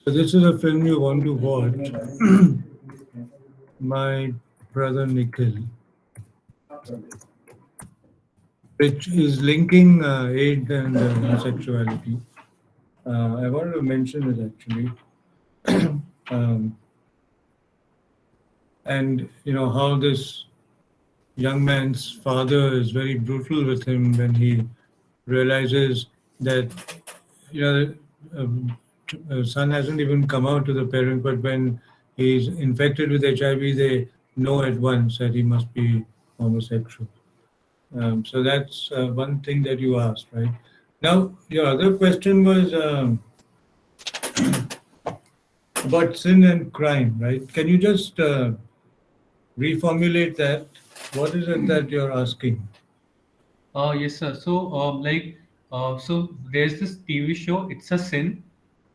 So this is a film you want to watch, My Brother Nikhil, which is linking AIDS and homosexuality. I wanted to mention it actually. um, and you know how this young man's father is very brutal with him when he realizes that, you know, son hasn't even come out to the parent, but when he's infected with HIV, they know at once that he must be homosexual. So that's one thing that you asked, right? Now, your other question was about sin and crime, right? Can you just reformulate that? What is it that you're asking? Yes, sir. So, so there's this TV show. It's a sin,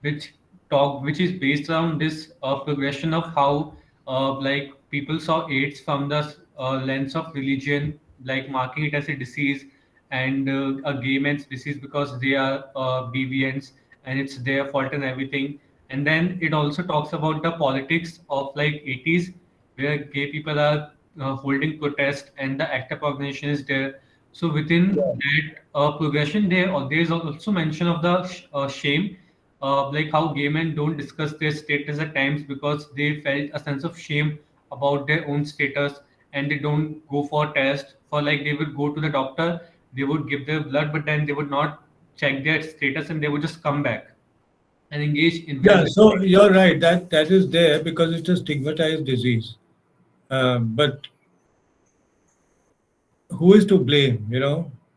which is based around this progression of how like people saw AIDS from the lens of religion, like marking it as a disease and a gay man's disease because they are BVNs and it's their fault and everything. And then it also talks about the politics of like 80s, where gay people are holding protest and the ACT UP organization is there. So within that progression, there is also mention of the shame, like how gay men don't discuss their status at times because they felt a sense of shame about their own status, and they don't go for test. For like they would go to the doctor, they would give their blood, but then they would not check their status, and they would just come back and engage in Yeah, well-wished so behavior. you're right. That is there because it's a stigmatized disease. But who is to blame?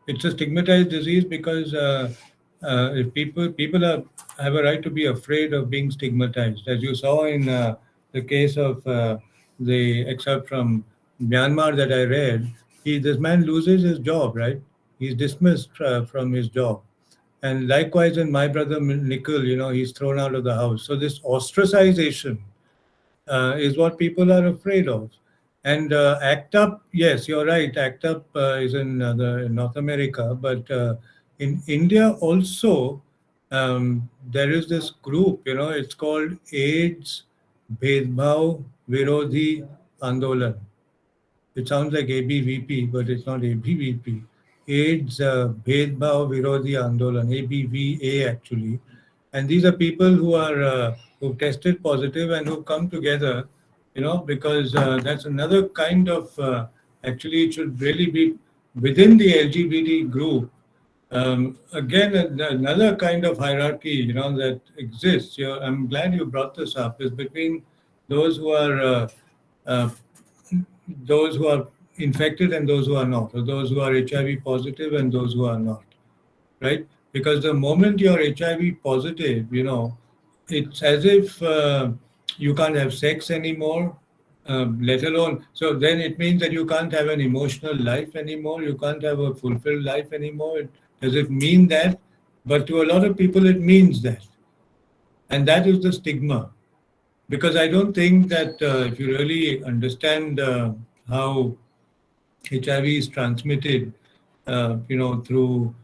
It's a stigmatized disease because if people have a right to be afraid of being stigmatized, as you saw in the case of the excerpt from Myanmar that I read. This man loses his job, right? He's dismissed from his job. And likewise, in my brother Nikhil, he's thrown out of the house. So this ostracization is what people are afraid of. And ACT UP, yes, you're right. ACT UP is in North America, but in India also, there is this group. It's called AIDS Bhedbhav Virodhi Andolan. It sounds like ABVP, but it's not ABVP. AIDS Bhedbhav Virodhi Andolan, ABVA actually. And these are people who've tested positive and who've come together, because that's another kind of, actually, it should really be within the LGBT group. Again, another kind of hierarchy, that exists. I'm glad you brought this up. Is between those who are uh, those who are infected and those who are not, or those who are HIV positive and those who are not, right? Because the moment you're HIV positive, it's as if you can't have sex anymore, let alone. So then it means that you can't have an emotional life anymore. You can't have a fulfilled life anymore. Does it mean that? But to a lot of people, it means that. And that is the stigma. Because I don't think that if you really understand how HIV is transmitted, through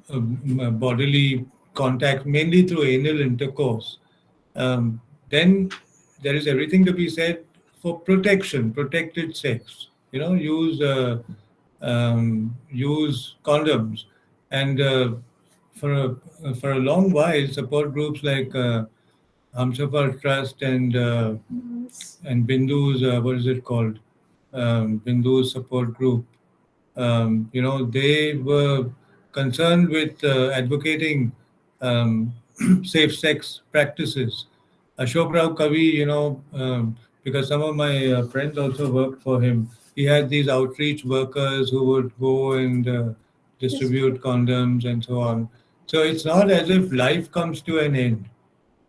bodily contact, mainly through anal intercourse, then there is everything to be said for protection, protected sex. Use condoms, and for a long while, support groups like Hamsafar Trust Yes. and Bindu's what is it called? Bindu's support group. They were concerned with advocating um, safe sex practices. Ashok Rao Kavi, because some of my friends also worked for him, he had these outreach workers who would go and distribute condoms and so on. So it's not as if life comes to an end.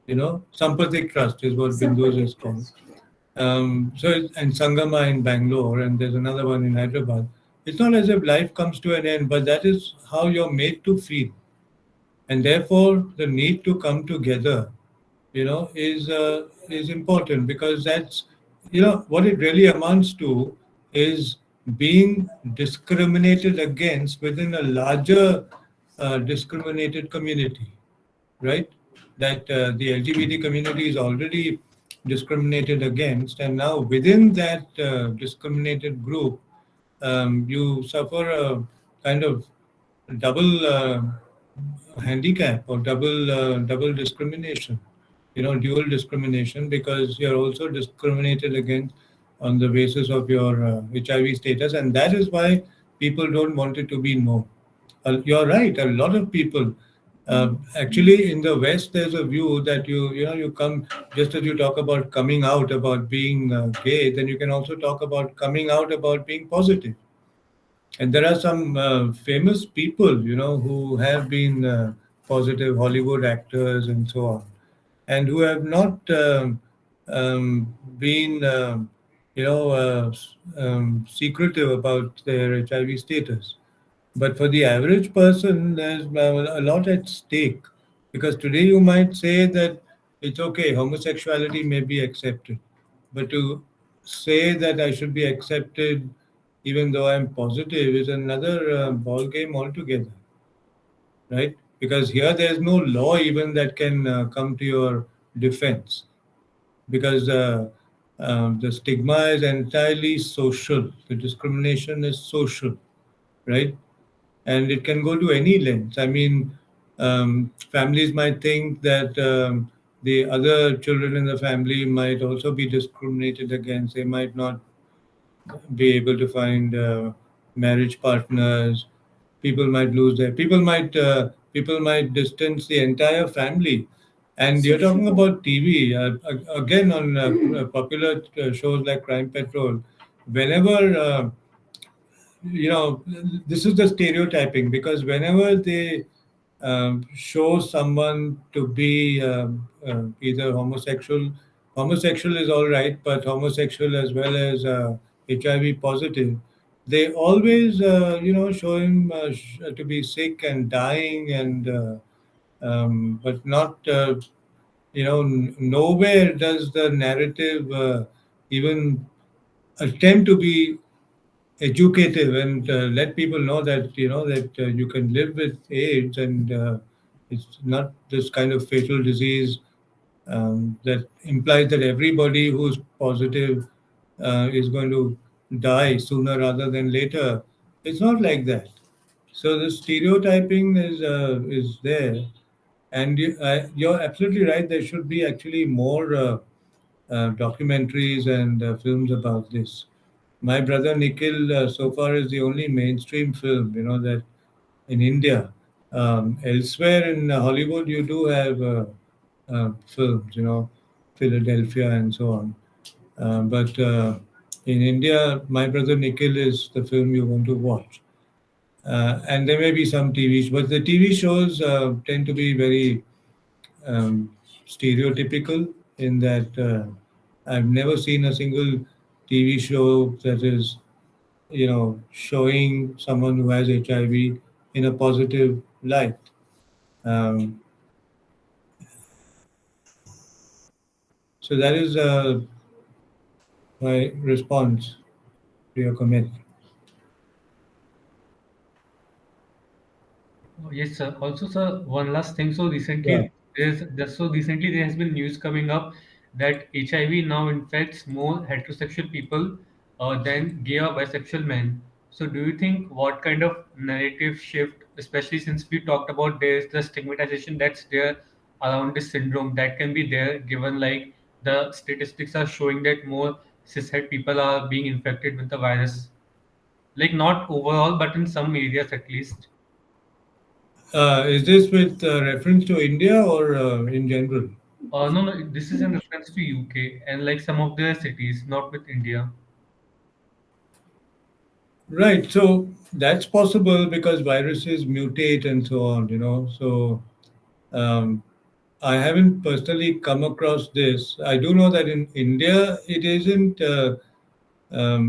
Sampathik Trust is what Bindus Sympathetic is called. trust. Yeah. And Sangama in Bangalore, and there's another one in Hyderabad. It's not as if life comes to an end, but that is how you're made to feel, and therefore the need to come together, is important because that's, what it really amounts to is being discriminated against within a larger discriminated community, right? That the LGBT community is already discriminated against, and now within that discriminated group, you suffer a kind of double handicap or double discrimination, dual discrimination, because you're also discriminated against on the basis of your HIV status, and that is why people don't want it to be known. You're right. A lot of people, actually, in the West, there's a view that you come, just as you talk about coming out about being gay, then you can also talk about coming out about being positive. And there are some famous people, who have been positive Hollywood actors and so on, and who have not been, secretive about their HIV status. But for the average person, there's a lot at stake, because today you might say that it's okay, homosexuality may be accepted, but to say that I should be accepted even though I'm positive is another ball game altogether, right? Because here there's no law even that can come to your defense, because the stigma is entirely social. The discrimination is social, right? And it can go to any length. I mean, families might think that the other children in the family might also be discriminated against. They might not be able to find marriage partners. People might lose their people might distance the entire family. And you're talking Social. about TV again on popular shows like Crime Patrol. Whenever this is the stereotyping, because whenever they show someone to be either homosexual, homosexual is all right, but homosexual as well as HIV positive, they always show him to be sick and dying, and but not nowhere does the narrative even attempt to be educative and let people know that that you can live with AIDS, and it's not this kind of fatal disease that implies that everybody who's positive is going to die sooner rather than later. It's not like that. So the stereotyping is there, and you're absolutely right. There should be actually more documentaries and films about this. My brother Nikhil, so far, is the only mainstream film, that in India. Elsewhere in Hollywood, you do have films, Philadelphia and so on. But in India, My Brother Nikhil is the film you want to watch. And there may be some TV, but the TV shows tend to be very stereotypical in that I've never seen a single TV show that is, showing someone who has HIV in a positive light. Um, so that is my response to your comment. Oh, yes, sir. Also, sir, one last thing. So Yeah. recently, there has been news coming up that HIV now infects more heterosexual people than gay or bisexual men. So, do you think what kind of narrative shift, especially since we talked about there's the stigmatization that's there around this syndrome, that can be there, given like the statistics are showing that more cishet people are being infected with the virus, like not overall, but in some areas at least. Is this with reference to India or in general? No, no, this is in reference to UK and like some of their cities, not with India. Right. So that's possible because viruses mutate and so on, So um, I haven't personally come across this. I do know that in India, it isn't.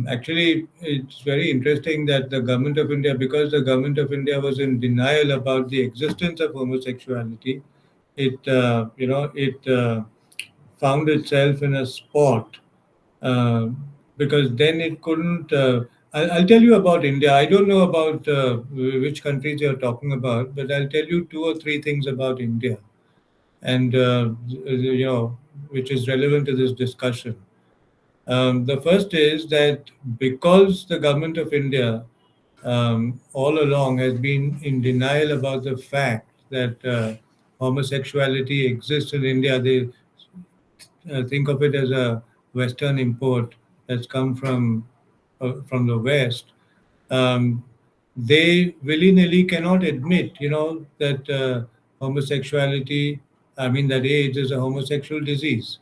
Actually, it's very interesting that the government of India, because the government of India was in denial about the existence of homosexuality, it found itself in a spot uh, because then it couldn't. I'll tell you about India. I don't know about which countries you're talking about, but I'll tell you two or three things about India, and which is relevant to this discussion. The first is that because the government of India all along has been in denial about the fact that homosexuality exists in India, they think of it as a Western import that's come from the West. Um, they willy-nilly cannot admit, that homosexuality, I mean, that AIDS is a homosexual disease,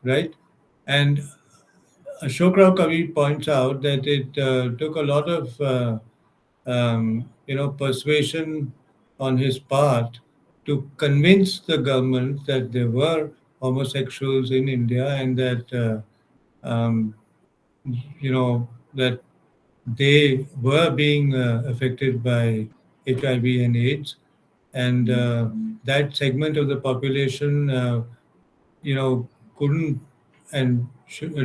right? And Ashok Kavi points out that it took a lot of persuasion on his part to convince the government that there were homosexuals in India, and that that they were being affected by HIV and AIDS, and that segment of the population, couldn't and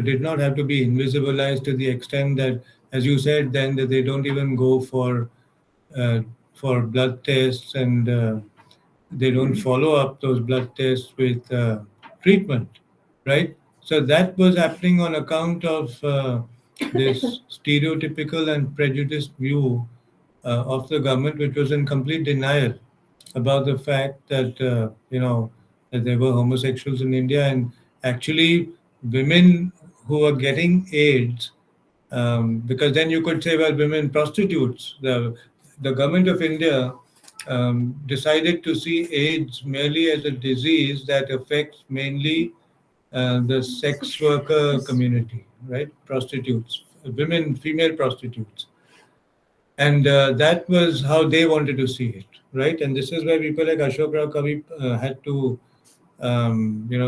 did not have to be invisibilized to the extent that, as you said, then that they don't even go uh, for blood tests, and they don't follow up those blood tests with treatment, right? So that was happening on account of this stereotypical and prejudiced view of the government, which was in complete denial about the fact that that there were homosexuals in India, and actually women who were getting AIDS, because then you could say, well, women prostitutes. The government of India decided to see AIDS merely as a disease that affects mainly the sex worker community, right? Prostitutes, women, female prostitutes. And that was how they wanted to see it, right? And this is where people like Ashok Rao Kavi had to,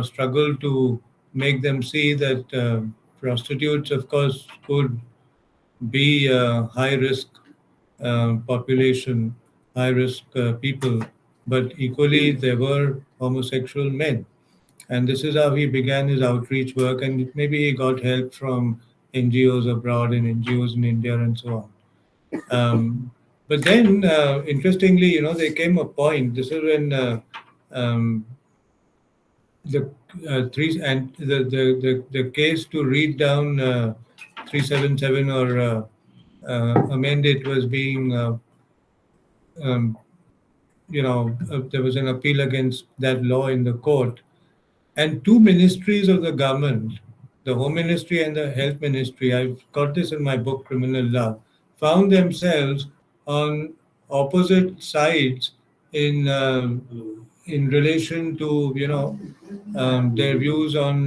struggle to make them see that prostitutes, of course, could be high risk population, high risk people, but equally there were homosexual men. And this is how he began his outreach work, and maybe he got help from NGOs abroad and NGOs in India and so on. But then, interestingly, there came a point. This is when the three and the case to read down 377 or amend it was being, um, there was an appeal against that law in the court, and two ministries of the government, the Home Ministry and the Health Ministry, I've got this in my book, Criminal Law, found themselves on opposite sides in relation to their views on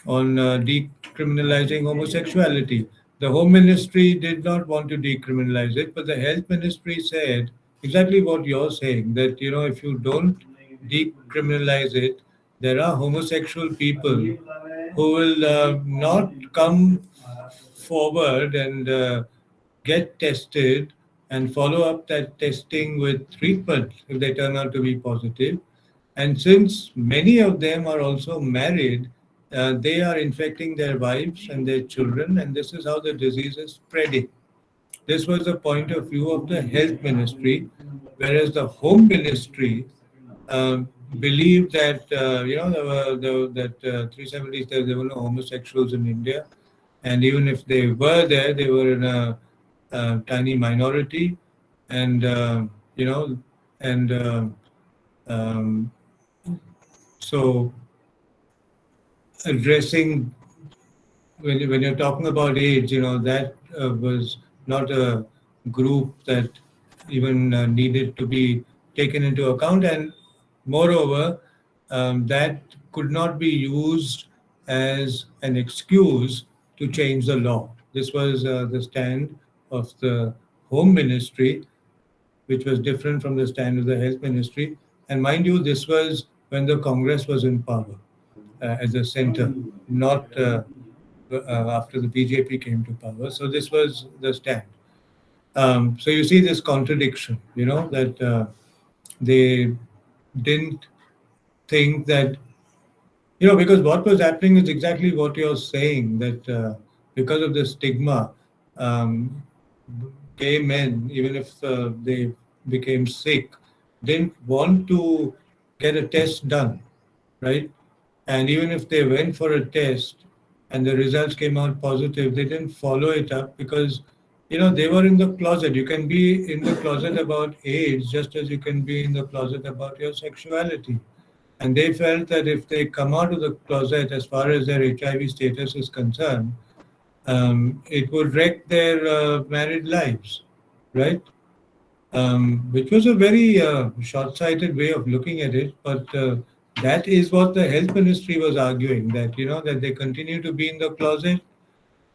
decriminalizing homosexuality. The Home Ministry did not want to decriminalize it, but the Health Ministry said exactly what you're saying, that if you don't decriminalize it, there are homosexual people who will not come forward and get tested and follow up that testing with treatment if they turn out to be positive. And since many of them are also married, they are infecting their wives and their children, and this is how the disease is spreading. This was the point of view of the health ministry, whereas the home ministry believed that that 370s there were no homosexuals in India, and even if they were there, they were in a tiny minority, and and um, so addressing when you're talking about AIDS, that was not a group that even needed to be taken into account, and moreover, that could not be used as an excuse to change the law. This was the stand of the Home Ministry, which was different from the stand of the Health Ministry. And mind you, this was when the Congress was in power as a center, not after the BJP came to power. So this was the stand. So you see this contradiction, that they didn't think that, because what was happening is exactly what you're saying, that because of the stigma, um, gay men, even if they became sick, didn't want to get a test done, right? And even if they went for a test and the results came out positive, they didn't follow it up because, they were in the closet. You can be in the closet about AIDS just as you can be in the closet about your sexuality. And they felt that if they come out of the closet as far as their HIV status is concerned, it would wreck their married lives, right? Which was a very short-sighted way of looking at it. But that is what the health ministry was arguing, that that they continue to be in the closet,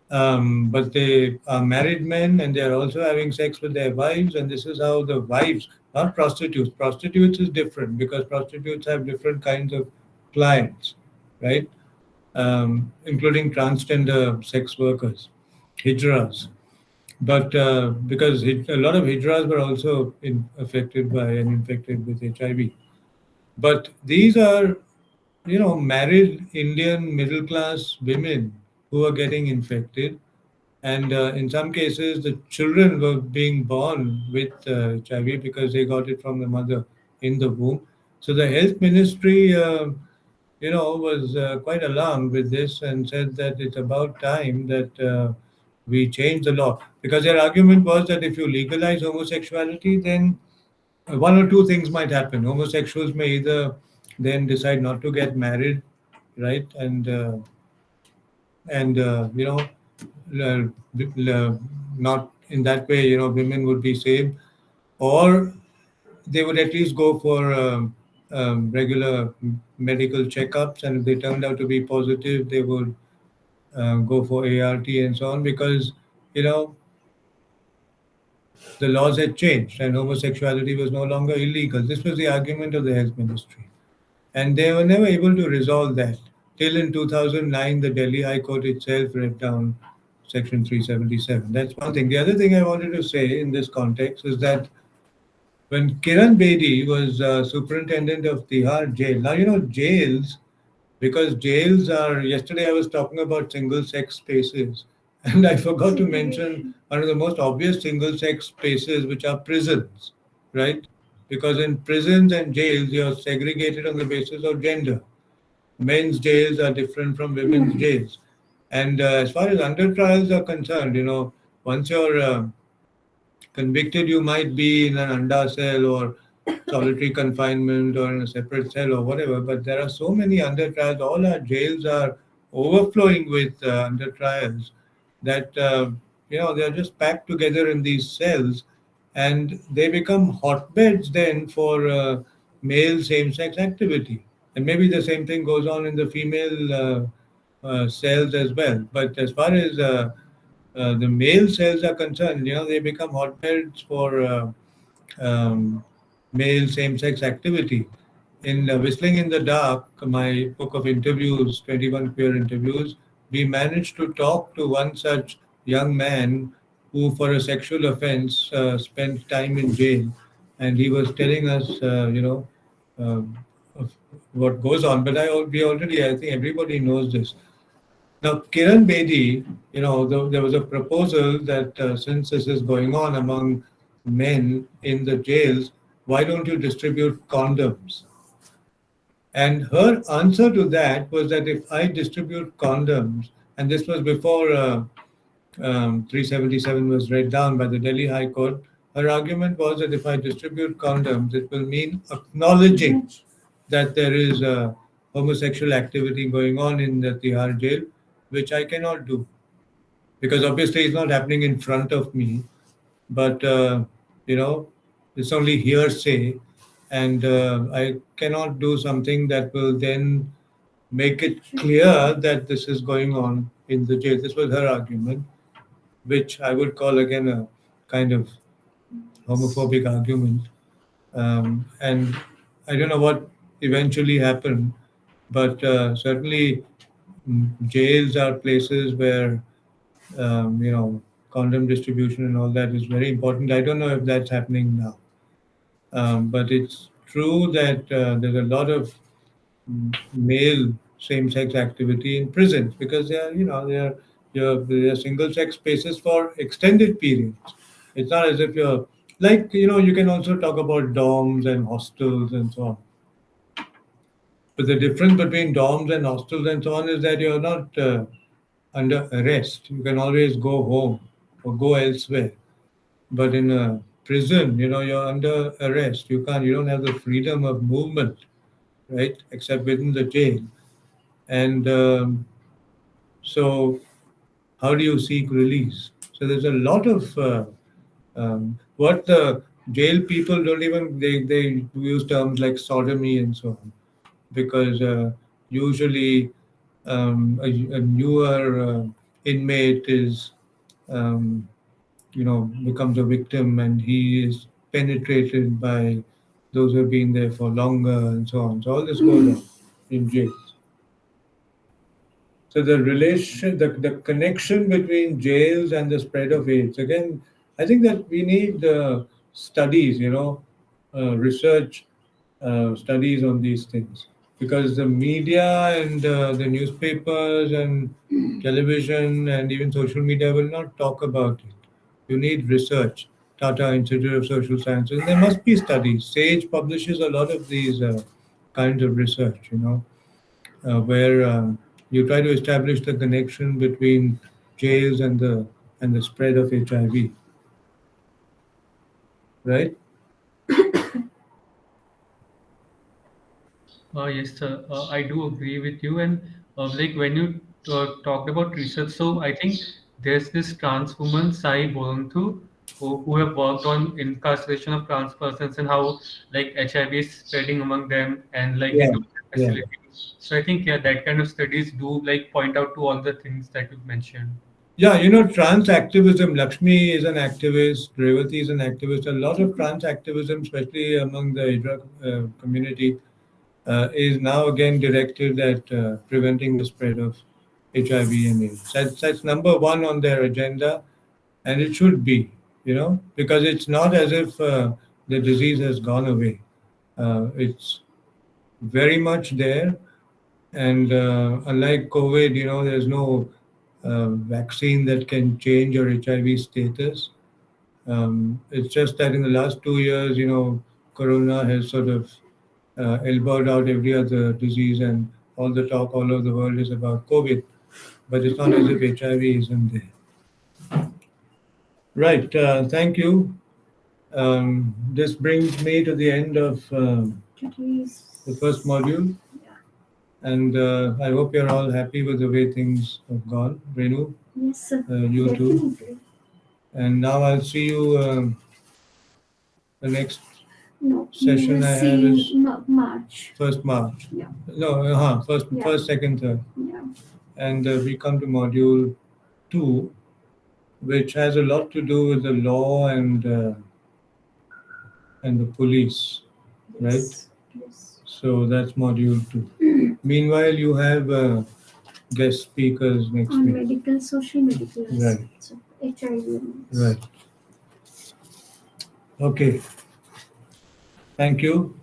but they are married men and they are also having sex with their wives, and this is how the wives, not prostitutes. Prostitutes is different because prostitutes have different kinds of clients, right? Including transgender sex workers, hijras. But because a lot of hijras were also affected by and infected with HIV. But these are, married Indian middle class women who are getting infected. And in some cases, the children were being born with HIV because they got it from the mother in the womb. So the health ministry, was quite alarmed with this and said that it's about time that we change the law. Because their argument was that if you legalize homosexuality, then one or two things might happen. Homosexuals may either then decide not to get married, right? And l- not in that way, women would be saved, or they would at least go for regular medical checkups, and if they turned out to be positive, they would go for ART and so on, because you know the laws had changed and homosexuality was no longer illegal. This was the argument of the health ministry, and they were never able to resolve that till in 2009 the Delhi High Court itself read down Section 377. That's one thing. The other thing I wanted to say in this context is that when Kiran Bedi was superintendent of Tihar jail, now jails, because jails are, yesterday I was talking about single sex spaces, and I forgot to mention one of the most obvious single sex spaces, which are prisons, right? Because in prisons and jails, you're segregated on the basis of gender. Men's jails are different from women's jails. And as far as under trials are concerned, once you're convicted, you might be in an anda cell or solitary confinement or in a separate cell or whatever. But there are so many under trials. All our jails are overflowing with under trials that they're just packed together in these cells, and they become hotbeds then for male same-sex activity. And maybe the same thing goes on in the female cells as well. But as far as the male cells are concerned, they become hotbeds for um, male same-sex activity. In Whistling in the Dark, my book of interviews, 21 queer interviews, we managed to talk to one such young man who, for a sexual offense, spent time in jail, and he was telling us, um, of what goes on. But we already, I think everybody knows this. Now, Kiran Bedi, there was a proposal that since this is going on among men in the jails, why don't you distribute condoms? And her answer to that was that if I distribute condoms, and this was before 377 was read down by the Delhi High Court, her argument was that if I distribute condoms, it will mean acknowledging that there is homosexual activity going on in the Tihar jail, which I cannot do, because obviously it's not happening in front of me, but you know, it's only hearsay, and I cannot do something that will then make it clear that this is going on in the jail. This was her argument, which I would call again a kind of homophobic argument. And I don't know what eventually happened, but certainly jails are places where condom distribution and all that is very important. I don't know if that's happening now, but it's true that there's a lot of male same-sex activity in prisons because they are single-sex spaces for extended periods. It's not as if you're like you can also talk about dorms and hostels and so on. But the difference between dorms and hostels and so on is that you're not under arrest. You can always go home or go elsewhere. But in a prison, you're under arrest. You don't have the freedom of movement, right? Except within the jail. And so, how do you seek release? So there's a lot of what the jail people don't even they use terms like sodomy and so on, because usually a newer inmate is um, becomes a victim, and he is penetrated by those who have been there for longer and so on. So all this goes on in jails. So the connection between jails and the spread of AIDS. Again, I think that we need studies, research studies on these things, because the media and the newspapers and television and even social media will not talk about it. You need research. Tata Institute of Social Sciences. There must be studies. SAGE publishes a lot of these kinds of research, where you try to establish the connection between jails and the spread of HIV, right? Yes, sir. I do agree with you. And like when you talked about research, so I think there's this trans woman, Sai Bolanthu, who have worked on incarceration of trans persons and how like HIV is spreading among them and like Yeah, into yeah. facilities. So I think yeah, that kind of studies do like point out to all the things that you've mentioned. Yeah, trans activism, Lakshmi is an activist, Revati is an activist. A lot of trans activism, especially among the Hijra community, is now again directed at preventing the spread of HIV and AIDS. That's number one on their agenda, and it should be, because it's not as if the disease has gone away. It's very much there, and unlike COVID, there's no vaccine that can change your HIV status. It's just that in the last 2 years, Corona has sort of elbowed out every other disease, and all the talk all over the world is about COVID. But it's not as if HIV isn't there. Right. Thank you. This brings me to the end of Today's. the first module, Yeah. and I hope you're all happy with the way things have gone. Renu, Yes, sir. you too. Definitely. And now I'll see you. The next No, session we I will have see is in March. 1st March. Yeah. No, first, Yeah. first, second, third, Yeah. and we come to module 2, which has a lot to do with the law and the police, right? Yes. Yes. So that's module 2. Meanwhile, you have guest speakers next On week. medical, social medical Right. aspects of HIV. Right. Okay. Thank you.